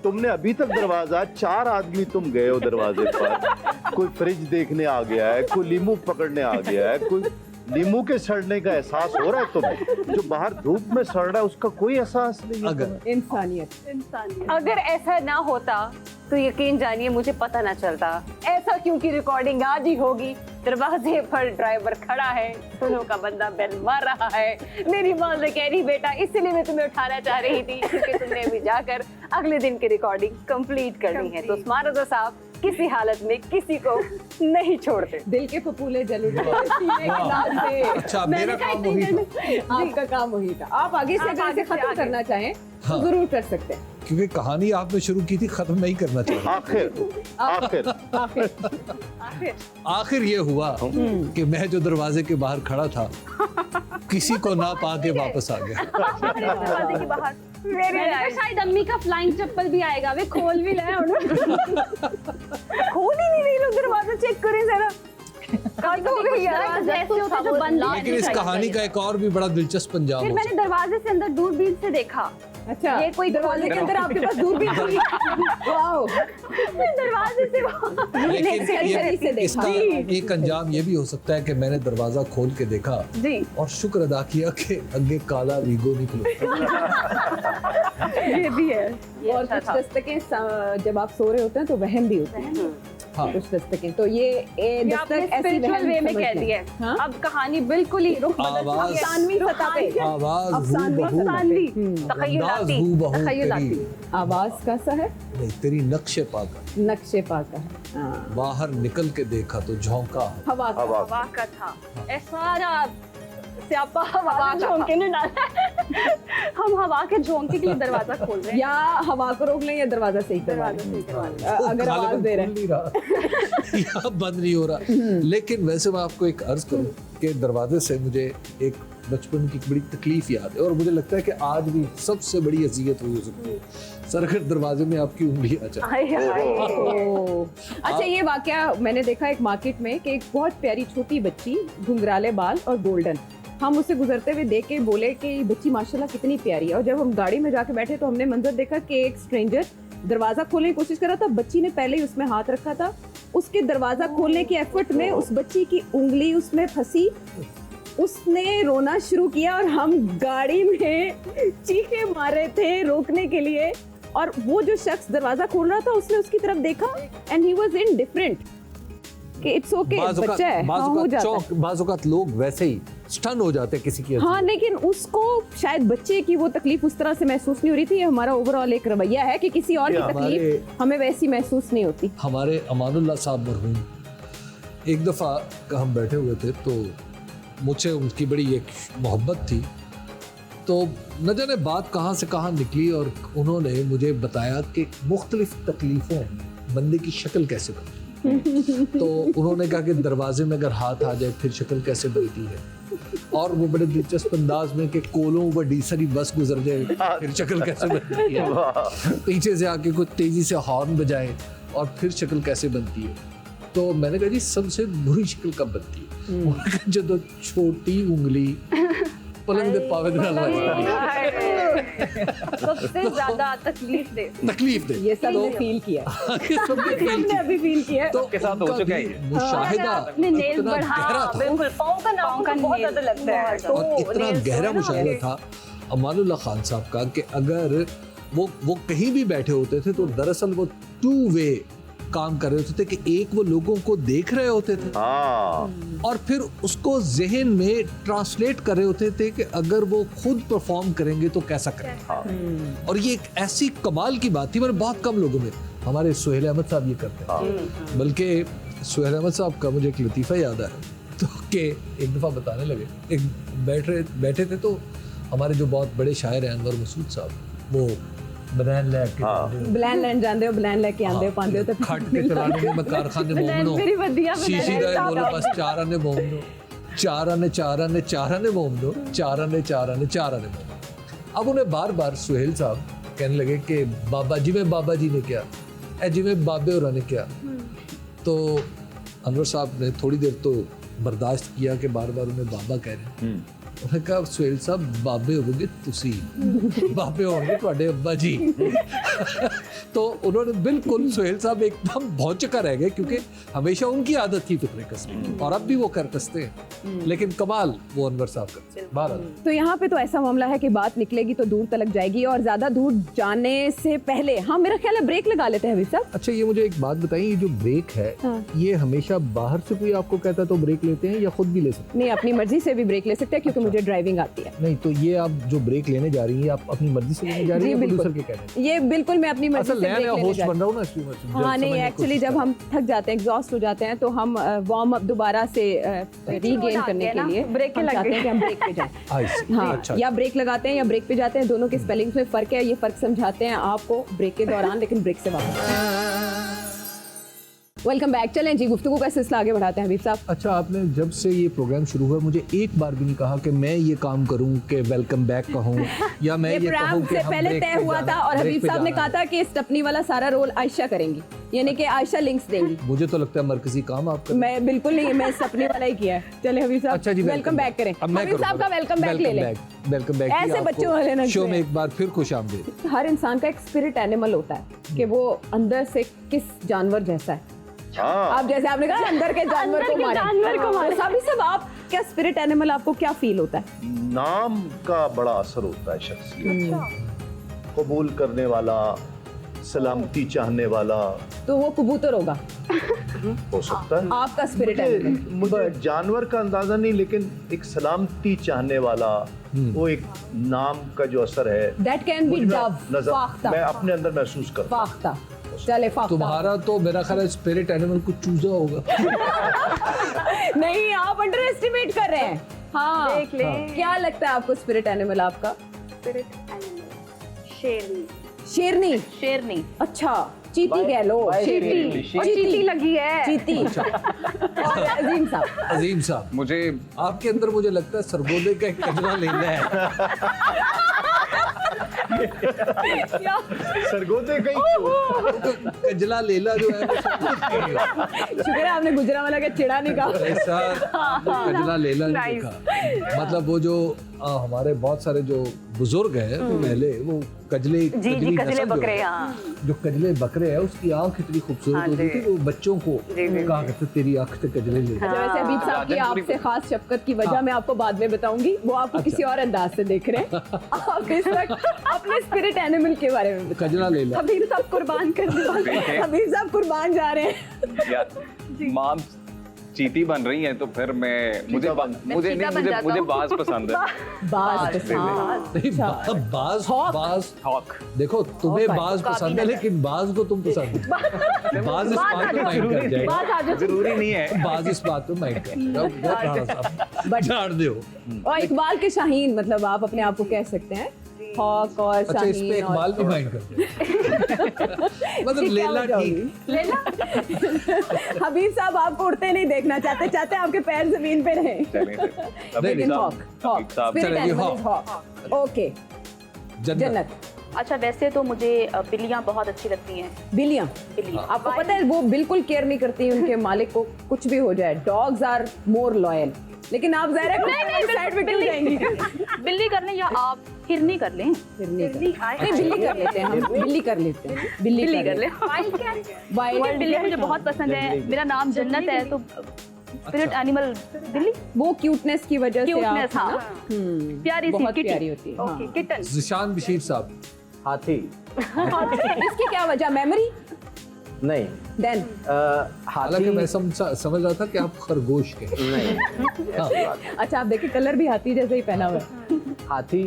तुमने अभी तक दरवाजा, 4 आदमी तुम गए हो दरवाजे पर, कोई फ्रिज देखने आ गया है, कोई लीमू पकड़ने आ गया है, कोई लीमू के सड़ने का एहसास हो रहा है तुम्हें, जो बाहर धूप में सड़ रहा है उसका कोई एहसास नहीं है। इंसानियत। अगर ऐसा ना होता तो यकीन जानिए मुझे पता ना चलता। ऐसा क्योंकि रिकॉर्डिंग आज ही होगी, दरवाजे पर ड्राइवर खड़ा है, सुनो का बंदा बेल मार रहा है, मेरी माँ से कह रही बेटा इसलिए मैं तुम्हें उठाना चाह रही थी क्योंकि तुमने भी जाकर अगले दिन की रिकॉर्डिंग कंप्लीट करनी है। तो उस्मान रज़ा साहब किसी हालत में किसी को नहीं छोड़ते। दिल के फपूले जल उठे सीने के लाल से। अच्छा, मेरा काम वही था। आपका काम वही था। आप आगे से अगर इसे खत्म करना चाहें तो जरूर कर सकते हैं, क्योंकि कहानी आपने शुरू की थी, खत्म नहीं करना चाहिए। आखिर ये हुआ कि मैं जो दरवाजे के बाहर खड़ा था किसी को ना पा के वापस आ गया। दरवाजे के बाहर शायद अम्मी का फ्लाइंग चप्पल भी आएगा, वे खोल भी लाए खोल ही नहीं लोग, दरवाजा चेक करें जरा। लेकिन इस कहानी का एक और भी बड़ा दिलचस्प अंजाम फिर हो मैंने दरवाजे से अंदर दूरबीन से देखा। अच्छा, ये कोई दरवाजे के अंदर आपके पास दूरबीन थी? वाओ, दरवाजे से लेकिन इसका एक अंजाम ये भी हो सकता है कि मैंने दरवाजा खोल के देखा और शुक्र अदा किया कि आगे काला वीगो निकलो। ये भी है। और कुछ दस्तकें जब आप सो रहे होते हैं तो वहम भी होते हैं। हाँ, कुछ दस्तकें, तो ये दस्तक ऐसी वहम वे में कह दिया है। अब कहानी बिल्कुल ही रुख अफसानवी सतह पे, आवाज कैसा है? तेरी नक्शे पाका, नक्शे पाका है। बाहर निकल के देखा तो झोंका हवा का था। सारा स्यापा हवा झोंके ने डाला। हम हवा के झोंके के लिए दरवाजा खोल रहे हैं, या हवा को रोक लें या दरवाजा सही करवा लें। अगर आवाज दे रहे हैं या बंद नहीं हो रहा। लेकिन वैसे मैं आपको एक अर्ज करूं कि दरवाजे से मुझे एक बचपन की बड़ी तकलीफ याद है और मुझे लगता है कि आज भी सबसे बड़ी अजियत हुई हो सकती है सर अगर दरवाजे में आपकी उंगली आ जाए। अच्छा, ये वाकया मैंने देखा एक मार्केट में कि एक बहुत प्यारी छोटी बच्ची, घुंघराले बाल और गोल्डन, हम उसे गुजरते हुए देख के बोले कि ये बच्ची माशाल्लाह कितनी प्यारी है। और जब हम गाड़ी में जाके बैठे तो हमने मंजर देखा कि एक स्ट्रेंजर दरवाजा खोलने की कोशिश कर रहा था, बच्ची ने पहले ही उसमें हाथ रखा था, उसके दरवाजा खोलने के एफर्ट में उस बच्ची की उंगली उसमें फंसी, उसने रोना शुरू किया और हम गाड़ी में चीखे मारे थे रोकने के लिए। और वो जो शख्स दरवाजा खोल रहा था उसने उसकी तरफ देखा एंड ही वाज इनडिफरेंट कि इट्स ओके, बच्चा है, हाँ, हो जाता है। बाज़ लोग वैसे ही स्टन हो जाते हैं किसी की। हाँ, लेकिन उसको शायद बच्चे की वो तकलीफ उस तरह से महसूस नहीं हो रही थी। हमारा ओवरऑल एक रवैया है कि किसी और की तकलीफ हमें वैसी महसूस नहीं होती। हमारे अमानुल्लाह साहब मरहूम एक दफ़ा हम बैठे हुए थे तो मुझसे उनकी बड़ी एक मोहब्बत थी, तो न जाने बात कहाँ से कहाँ निकली और उन्होंने मुझे बताया कि मुख्तलिफ तकलीफ़ों बंदे की शक्ल कैसे बनती है। तो उन्होंने कहा कि दरवाजे में अगर हाथ आ जाए फिर शक्ल कैसे बनती है, और वो बड़े दिलचस्प अंदाज में कि कोलों पर डीसरी बस गुजर जाए फिर शक्ल कैसे बनती है, पीछे से आके कुछ तेज़ी से हॉर्न बजाए और फिर शक्ल कैसे बनती है। तो मैंने कहा जी सबसे बुरी शक्ल कब बनती है? उन्होंने कहा ਜਦੋਂ छोटी उंगली पलंग दे पावे दे नाल सबसे ज्यादा तकलीफ दे ये सब ने फील किया, सबने अभी फील किया तो के साथ हो चुका है मुशाहिदा अपने नेल्स इतना बढ़ा गहरा था बिल्कुल पाँव का नाम बहुत ज्यादा लगता है तो और इतना गहरा मुशाहिदा था अमानुल्लाह खान साहब का कि अगर वो कहीं भी बैठे होते थे तो दरअसल वो टू वे काम कर रहे होते थे कि एक वो लोगों को देख रहे होते थे और फिर उसको जहन में ट्रांसलेट कर रहे होते थे कि अगर वो खुद परफॉर्म करेंगे तो कैसा करेंगे। और ये एक ऐसी कमाल की बात थी, मैंने बहुत कम लोगों में, हमारे सुहेल अहमद साहब ये करते हैं। बल्कि सुहेल अहमद साहब का मुझे एक लतीफ़ा याद है तो कि एक दफ़ा बताने लगे, एक बैठे थे तो हमारे जो बहुत बड़े शायर हैं अनवर मसूद साहब वो बलैन लैंड जाते हो, बलैन लेके आंदे हो पांदे हो तो खट के चलाने में मैं कारखाने मोमनो शीशी दा बोलो बस चार आने मोमनो चार आने मोमनो चार आने मोमनो। अब उन्हें बार बार सुहेल साहब कहने लगे कि बाबा जी में बाबा जी ने क्या ए जी में बाबे और ने क्या, तो अनवर साहब ने थोड़ी देर तो बर्दाश्त किया कि बार बार उन्हें बाबा कह रहे हैं। उन्होंने कहा सुहेल साहब बाबे होगे तुसी बाबे होंगे ਤੁਹਾਡੇ अब्बा जी तो उन्होंने बिल्कुल सुहेल साहब एकदम भौचक्का रह गए क्योंकि हमेशा उनकी आदत थी फिक्रे कसने और अब भी वो कर कसते हैं, लेकिन कमाल वो अनवर साहब का। तो यहाँ पे तो ऐसा मामला है कि बात निकलेगी तो दूर तक जाएगी और ज्यादा दूर जाने से पहले हम मेरा ख्याल है ब्रेक लगा लेते हैं हबीब साहब। अच्छा ये मुझे एक बात बताइए, ये जो ब्रेक है ये हमेशा बाहर से कोई आपको कहता है तो ब्रेक लेते हैं या खुद भी ले सकते हैं? नहीं, अपनी मर्जी से भी ब्रेक ले सकते हैं क्योंकि मुझे ड्राइविंग आती है। नहीं तो ये आप जो ब्रेक लेने जा रही हैं आप अपनी मर्जी से लेने जा रही हैं या प्रोड्यूसर के कह रहे हैं? ये बिल्कुल मैं अपनी मर्जी से ब्रेक लेने जा रही हूं। हाँ नहीं, एक्चुअली जब हम थक जाते हैं, एग्जॉस्ट हो जाते हैं तो हम वार्म अप दोबारा से रीगेन करने के लिए ब्रेक चाहते हैं कि हम ब्रेक पे जाएं। हाँ, या ब्रेक लगाते हैं या ब्रेक पे जाते हैं, दोनों के स्पेलिंग्स में फर्क है, ये फर्क समझाते हैं आपको ब्रेक के दौरान, लेकिन ब्रेक से वापस। Welcome back. चलें जी, गुफ्तगू का सिलसिला आगे बढ़ाते हैं हबीब साहब। अच्छा, आपने जब से ये प्रोग्राम शुरू हुआ मुझे एक बार भी नहीं कहा कि मैं ये काम करूं कि वेलकम बैक कहूं या मैं ये कहूं कि से पहले तय हुआ था और हबीब साहब ने कहा था कि स्टपनी वाला सारा रोल आयशा करेंगी, यानी कि आयशा लिंक्स देंगी। मुझे तो लगता है मरकजी काम आपका। मैं बिल्कुल नहीं, मैं स्टपनी वाला ही किया है। चले हबीब साहब, अच्छा जी, वेलकम बैक करें। हबीब साहब का वेलकम बैक ले लें। वेलकम बैक ऐसे बच्चों वाले ना शो में एक बार फिर खुशामदीद। हर इंसान का एक स्पिरिट एनिमल होता है कि वो अंदर से किस जानवर जैसा है। आप जैसे आपने कहा अंदर के जानवर को मारे, सभी सब आप क्या स्पिरिट एनिमल आपको क्या फील होता है? नाम का बड़ा असर होता है शख्सियत, कबूल करने वाला, सलामती चाहने वाला, तो वो कबूतर होगा हो सकता है। आपका स्पिरिट एनिमल मुझे जानवर का अंदाजा नहीं, लेकिन एक सलामती चाहने वाला वो एक नाम का जो असर है दैट कैन बी डव, मैं अपने अंदर महसूस करता फाख्ता। चले फाख्ता। तुम्हारा तो मेरा ख्याल है स्पिरिट एनिमल कुछ चूजा होगा। नहीं, आप अंडर एस्टिमेट कर रहे हैं। हाँ, देख ले। क्या लगता है आपको स्पिरिट एनिमल आपका? स्पिरिट एनिमल शेरनी। शेरनी? शेरनी। अच्छा, चीटी कह लो। चीटी लगी है। चीटी। और अजीम साहब। अजीम साहब, मुझे आपके अंदर मुझे लगता है सरगोदे का एक कजरा लेना है। सरगोदे कजला लेला जो है शुक्र है आपने गुजरावाला का चिड़ा नहीं कहा। ऐसा कजला लेला नहीं देखा। मतलब वो जो हमारे बहुत सारे जो बुजुर्ग हैं वो पहले वो कजले बकरे, जो कजले बकरे है उसकी आंख इतनी खूबसूरत होती थी वो बच्चों को कहा करते तेरी आंख से कजले ले। वैसे हबीब साहब की आपसे खास शफकत की वजह मैं आपको बाद में बताऊंगी, वो आपको किसी और अंदाज से देख रहे हैं। आप इस वक्त अपने स्पिरिट एनिमल के बारे में कजला ले ला। हबीब साहब कुर्बान कर दिए, हबीब साहब कुर्बान जा रहे हैं। माम चीटी बन रही है तो फिर मुझे बाज पसंद है। बाज देखो तुम्हें बाज पसंद है लेकिन बाज को तुम पसंद है। बाज इस बात को माइंड कर जाएगा, जरूरी नहीं है। बाज इस बात को माइंड कर झाड़ दो। और इकबाल के शाहीन, मतलब आप अपने आप को कह सकते हैं हॉक और अच्छा, इस पे इकबाल भी माइंड कर मतलब लेला ठीक। लेला हबीब साहब आपको उड़ते नहीं देखना चाहते आपके पैर जमीन पे रहे। लेकिन hawk, spirit animal is hawk. Okay, Jannat. अच्छा, वैसे तो मुझे बिल्लियाँ बहुत अच्छी लगती हैं। बिल्लियाँ, आपको पता है वो बिल्कुल केयर नहीं करती उनके मालिक को कुछ भी हो जाए। Dogs are more loyal. लेकिन आप ज़ाहिर है साइड पे क्यों जाएंगी? बिल्ली कर लें या आप हिरनी कर लें? बिल्ली कर लेते हैं हम, बिल्ली कर लेते हैं, बिल्ली कर लें। वाइल्ड क्या है? वाइल्ड बिल्ली मुझे बहुत पसंद है, मेरा नाम जन्नत है, तो स्पिरिट एनिमल बिल्ली। वो क्यूटनेस की वजह से क्यूटनेस, हाँ, प्यारी सी बहुत किटी। प्यारी होती है। Okay, kitten. जिशान बशीर साहब, हाथी। इसकी क्या वजह? मेमोरी? नहीं। देन हालांकि मैं समझ रहा था कि आप खरगोश के नहीं। अच्छा, आप देखिए कलर भी हाथी जैसे ही पहना हुआ है। हाथी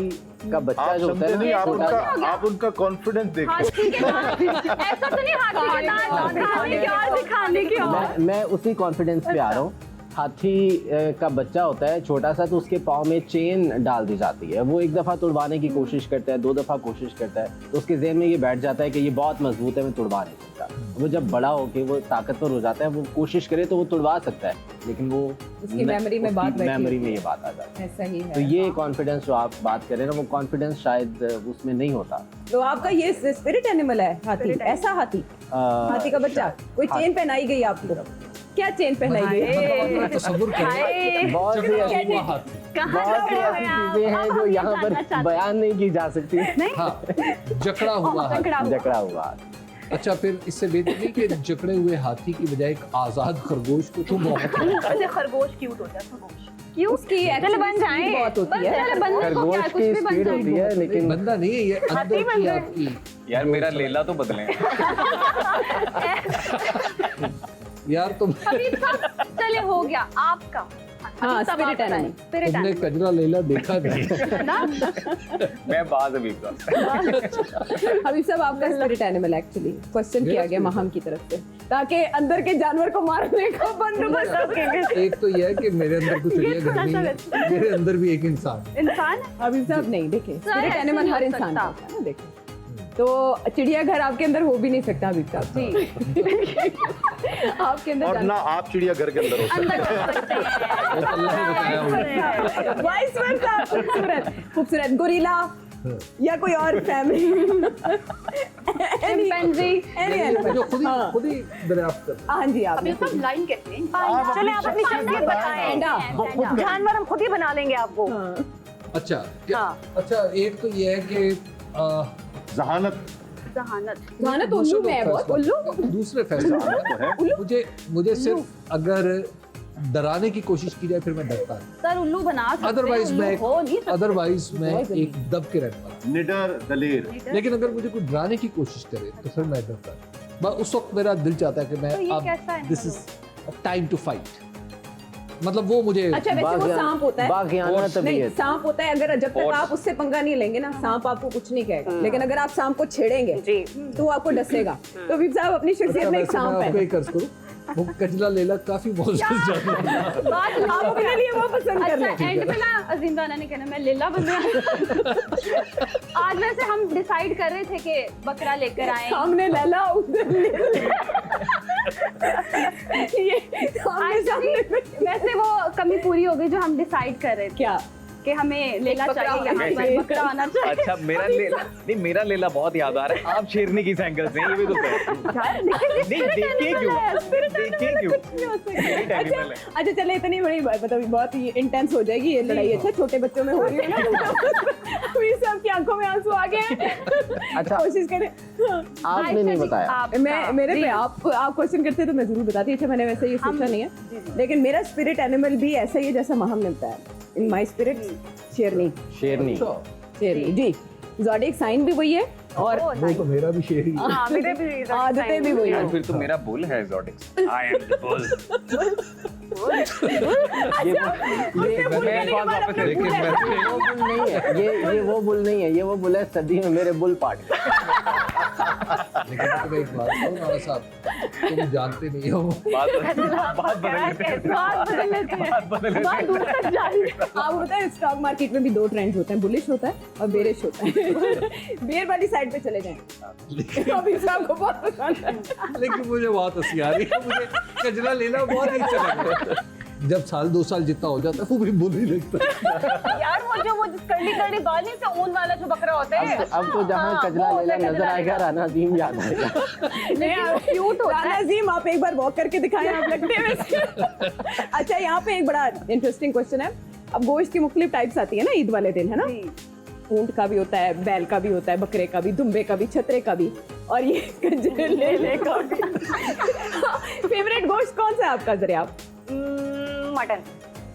का बच्चा आप जो होता है समझे नहीं, ना, आप उनका कॉन्फिडेंस देखिए। हाथी के दांत ऐसा तो नहीं, हाथी के दांत दिखाने की और दिखाने की और। मैं उसी कॉन्फिडेंस पे आ रहा हूँ। हाथी का बच्चा होता है छोटा सा, तो उसके पाँव में चेन डाल दी जाती है। वो एक दफ़ा तुड़वाने की कोशिश करता है, 2 दफ़ा कोशिश करता है, तो उसके ज़हन में ये बैठ जाता है कि ये बहुत मजबूत है, मैं तुड़वा नहीं सकता। वो जब बड़ा होके वो ताकतवर हो जाता है, वो कोशिश करे तो वो तुड़वा सकता है, लेकिन वो उसकी मेमोरी में बात बैठी मेमोरी में ये बात आ जाती है। ऐसा ही है। तो ये कॉन्फिडेंस जो आप बात कर रहे हैं ना, वो कॉन्फिडेंस शायद उसमें नहीं होता। तो आपका ये स्पिरिट एनिमल है हाथी? ऐसा हाथी? हाथी का बच्चा? कोई चेन पहनाई गई आपको? क्या चेन पहनाई गई? तसव्वुर करें। बहुत सी ऐसी चीजें हैं जो यहाँ पर बयान नहीं की जा सकती। हाँ, जकड़ा हुआ हाथी। जकड़ा हुआ। अच्छा, फिर इससे बेहतर नहीं कि जकड़े हुए हाथी की बजाय एक आजाद खरगोश को क्यों वैसे खरगोश क्यूट होता है, खरगोश क्यों? उसकी एक्चुअली बन जाए बहुत होती है। खरगोश की स्पीड होती है, लेकिन बंदा नहीं है ये, अंदर की आपकी। यार मेरा लेला तो बदले। यार तुम चले हो गया आपका। हाँ, स्पिरिट एनिमल। तुमने कजरा लेला देखा नहीं? मैं बाज अभी का। अभी सब आपका स्पिरिट एनिमल एक्चुअली क्वेश्चन किया गया महम की तरफ से, ताकि अंदर के जानवर को मारने का बंदोबस्त रखेंगे। एक तो यह है कि मेरे अंदर कुछ चिड़ियाघर नहीं है, मेरे अंदर भी एक इंसान। अभी सब नहीं देखे, स्पिरिट एनिमल हर इंसान का होता है ना, देखे तो चिड़ियाघर आपके अंदर हो भी नहीं सकता अभी तक जी। आपके अंदर और ना आप चिड़ियाघर के अंदर हो सकते हैं। Vice versa. खूबसूरत खूबसूरत गोरिल्ला या कोई और फैमिली, चिंपैंजी, एनी एनिमल जो खुद ही दरियाफ्त करता है। हाँ जी, आप अभी सब लाइन कहते हैं। चले आप अपनी शख्सियत बताएं। जानवर हम खुद ही बना लेंगे आपको। अच्छा, अच्छा, एक तो ये है कि जहानत उल्लू में है बहुत। उल्लू दूसरे फैसले मुझे सिर्फ अगर डराने की कोशिश की जाए फिर मैं डरता हूँ। सर उल्लू बना सकते हैं, अदरवाइज मैं एक दब के रहने वाला, निडर दलेर। लेकिन अगर मुझे कोई डराने की कोशिश करे तो फिर मैं डरता हूँ। उस वक्त मेरा दिल चाहता है कि मैं अब this is time to fight. मतलब वो मुझे। अच्छा, वैसे वो सांप होता है, नहीं सांप होता है, अगर जब तक आप उससे पंगा नहीं लेंगे ना, सांप आपको कुछ नहीं कहेगा, लेकिन अगर आप सांप को छेड़ेंगे तो वो आपको डसेगा। तो विप साहब अपनी शख्सियत में एक सांप है। वो कजला लेला काफी बहुत आप अपने लिए वो पसंद कर लें। एंड पे ना अजीम दाना ने कहना मैं लेला बन गया। आज वैसे हम डिसाइड कर रहे थे कि बकरा लेकर आए, सामने लैला उधर ये वैसे वो कमी पूरी हो गई जो हम डिसाइड कर रहे थे। क्या कि हमें लेला चाहिए, यहाँ पर बकरा आना चाहिए। अच्छा, मेरा लेला नहीं, मेरा लेला बहुत याद आ रहा है। आप शेरनी की एंगल से ये भी तो अच्छा चले, इतनी बड़ी मतलब बहुत ही इंटेंस हो जाएगी ये लड़ाई। अच्छा, छोटे बच्चों में हो रही है ना, अभी सबकी आंखों में आंसू आ गए। अच्छा, कोशिश करें। आपने नहीं बताया। मैं मेरे पे आप क्वेश्चन करते तो मैं जरूर बताती। अच्छा, मैंने वैसे ये सोचा नहीं है, लेकिन मेरा स्पिरिट एनिमल भी ऐसा ही है जैसा महम मिलता है। इन माई स्पिरिट शेरनी जी। ज़ोडिएक साइन भी वही है और वो तो मेरा भी शेर ही है। हाँ, मेरे भी आदतें भी वही है। फिर तो मेरा बुल है zodiac. I am the bull. ये वो बुल नहीं है, ये वो बुल है सदी में मेरे बुल पार्ट। लेकिन तुम्हें एक बात कहूं नाना साहब, तुम जानते नहीं हो बात बदल लेते हैं। आपको पता है स्टॉक मार्केट में भी 2 ट्रेंड्स होते हैं, बुलिश होता है और बेरिश होता है। बेर वाली साइड पे चले जाएं। अभी साहब को बहुत पसंद है। लेकिन मुझे बहुत हंसी आ रही है, मुझे कजला लेना बहुत ही अच्छा लग रहा है। जब साल 2 साल जितना हो जाता है वो भी बुरा ही लगता है। यार वो कर्ली कर्ली बाल नहीं से ऊन वाला जो बकरा होता है। अब तो जहाँ कजला लेला नजर आएगा राना अजीम याद आएगा। क्यूट होता है। राना अजीम आप एक बार वॉक करके दिखाएं, आप लगते हैं वैसे। अच्छा, यहाँ पे एक बड़ा इंटरेस्टिंग क्वेश्चन है। अब गोश्त की मुख्तलिफ टाइप्स आती है ना ईद वाले दिन, है ना? ऊंट का भी होता है, बैल का भी होता है, बकरे का भी, दुम्बे का भी, छतरे का भी, और ये गजरेले का भी। फेवरेट गोश्त कौन सा है आपका? जरा आप। मटन।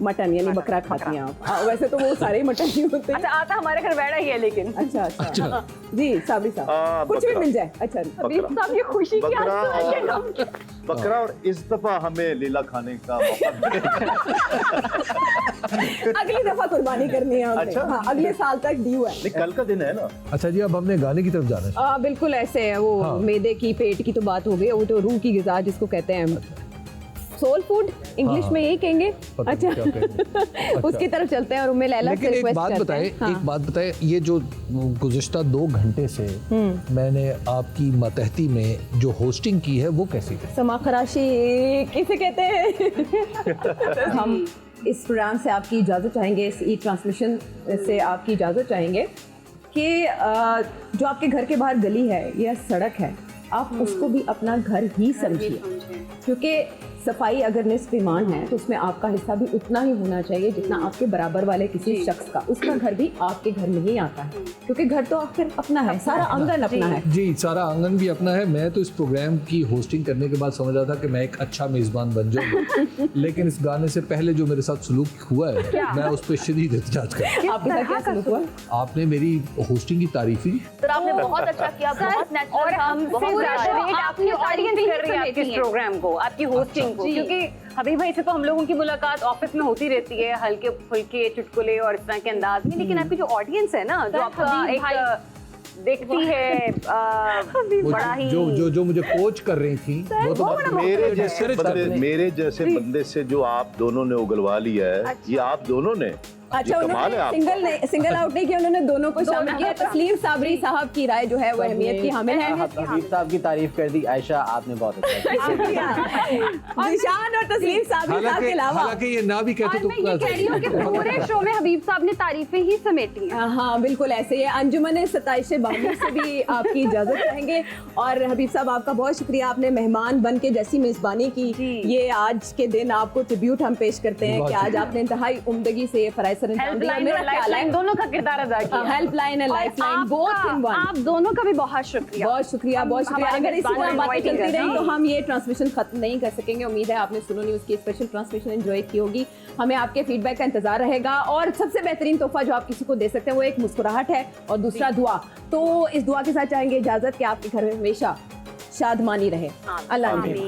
मटन यानी बकरा खाती हैं आप? वैसे तो वो सारे ही मटन ही होते हैं। अच्छा, आता हमारे घर बैठा ही है लेकिन। अच्छा। जी साबरी साहब, कुछ भी मिल जाए। अच्छा हबीब साहब, ये खुशी की आंसू है ये नाम क्या? बकरा, और इस दफा हमें लीला खाने का मौका मिलेगा। अगली दफा कुर्बानी करनी है हमने। अच्छा। हाँ, अगले साल तक ड्यू है। नहीं, कल का दिन है ना। अच्छा जी, अब हमने गाने की तरफ जाना है। बिल्कुल ऐसे है वो। हाँ। मैदे की, पेट की तो बात हो गई, वो तो रूह की ग़िज़ा जिसको कहते हैं सोल फूड, इंग्लिश में यही कहेंगे। अच्छा, उसकी तरफ चलते हैं और उम्मे लैला से लेकिन एक बात बताएं, एक बात बताएं, ये जो गुज़िश्ता 2 घंटे से मैंने आपकी मतहती में जो होस्टिंग की है वो कैसी है? समा खराशी किसे कहते हैं? हम इस प्रोग्राम से आपकी इजाज़त चाहेंगे, इस ई ट्रांसमिशन से आपकी इजाज़त चाहेंगे कि जो आपके घर के बाहर गली है या सड़क है, आप उसको भी अपना घर ही समझिए, क्योंकि सफाई अगर निस्फ ईमान है तो उसमें आपका हिस्सा भी उतना ही होना चाहिए जितना आपके बराबर वाले किसी शख्स का। उसका घर भी आपके घर में ही आता है, क्योंकि घर तो आखिर अपना है, सारा आंगन अपना है। जी, सारा आंगन भी अपना है। मैं तो इस प्रोग्राम की होस्टिंग करने के बाद समझ रहा था कि मैं एक अच्छा मेज़बान बन जाऊंगा, लेकिन इस गाने से पहले जो मेरे साथ सलूक हुआ है मैं उस पर शदीद एहतजाज करता हूं। आपके साथ क्या सलूक हुआ? आपने मेरी होस्टिंग की तारीफ ही। सर आपने बहुत अच्छा किया, बहुत नेचुरल। और हम आपकी ऑडियंस कर रही है आपके इस प्रोग्राम को, आपकी होस्टिंग को, क्योंकि हबीब भाई से तो हम लोगों की मुलाकात ऑफिस में होती रहती है, हल्के फुल्के चुटकुले और इस तरह के अंदाज में, लेकिन आपकी जो ऑडियंस है ना, जो आपका एक देखती है बड़ा ही जो मुझे कोच कर रही थी, वो तो मेरे जैसे बंदे से जो आप दोनों ने उगलवा लिया है, ये आप दोनों ने। अच्छा, उन्होंने सिंगल आउट नहीं किया, उन्होंने दोनों को शामिल किया। तस्लीम साबरी साहब की राय जो है वो अहमियत की हामिल है। हबीब साहब की तारीफ कर दी आयशा आपने, बहुत अच्छा। निशान और तस्लीम साबरी साहब के अलावा, हालांकि ये ना भी कहते तो मैं ये कह रही हूँ कि पूरे शो में हबीब साहब ने तारीफें ही समेटी हैं। हाँ बिल्कुल ऐसे ही। अंजुमन सताइश बानी से भी आपकी इजाजत चाहेंगे। और हबीब साहब आपका बहुत शुक्रिया, आपने मेहमान बन के जैसी मेजबानी की। ये आज के दिन आपको ट्रिब्यूट हम पेश करते हैं कि आज आपने इंतहाई उम्दगी से फराइज दोनों का किरदार अदा किया। Helpline and lifeline both in one. आप दोनों का भी बहुत शुक्रिया। बहुत शुक्रिया, बहुत शुक्रिया। अगर इसी तरह बातें चलती रही तो हम ये ट्रांसमिशन खत्म नहीं कर सकेंगे। उम्मीद है आपने सुनो न्यूज़ की स्पेशल ट्रांसमिशन एंजॉय की होगी। हमें आपके फीडबैक का इंतजार रहेगा, और सबसे बेहतरीन तोहफा जो आप किसी को दे सकते हैं वो एक मुस्कुराहट है, और दूसरा दुआ। तो इस दुआ के साथ चाहेंगे इजाजत कि आपके घर में हमेशा शादमानी रहे। अल्लाह हाफ़िज़।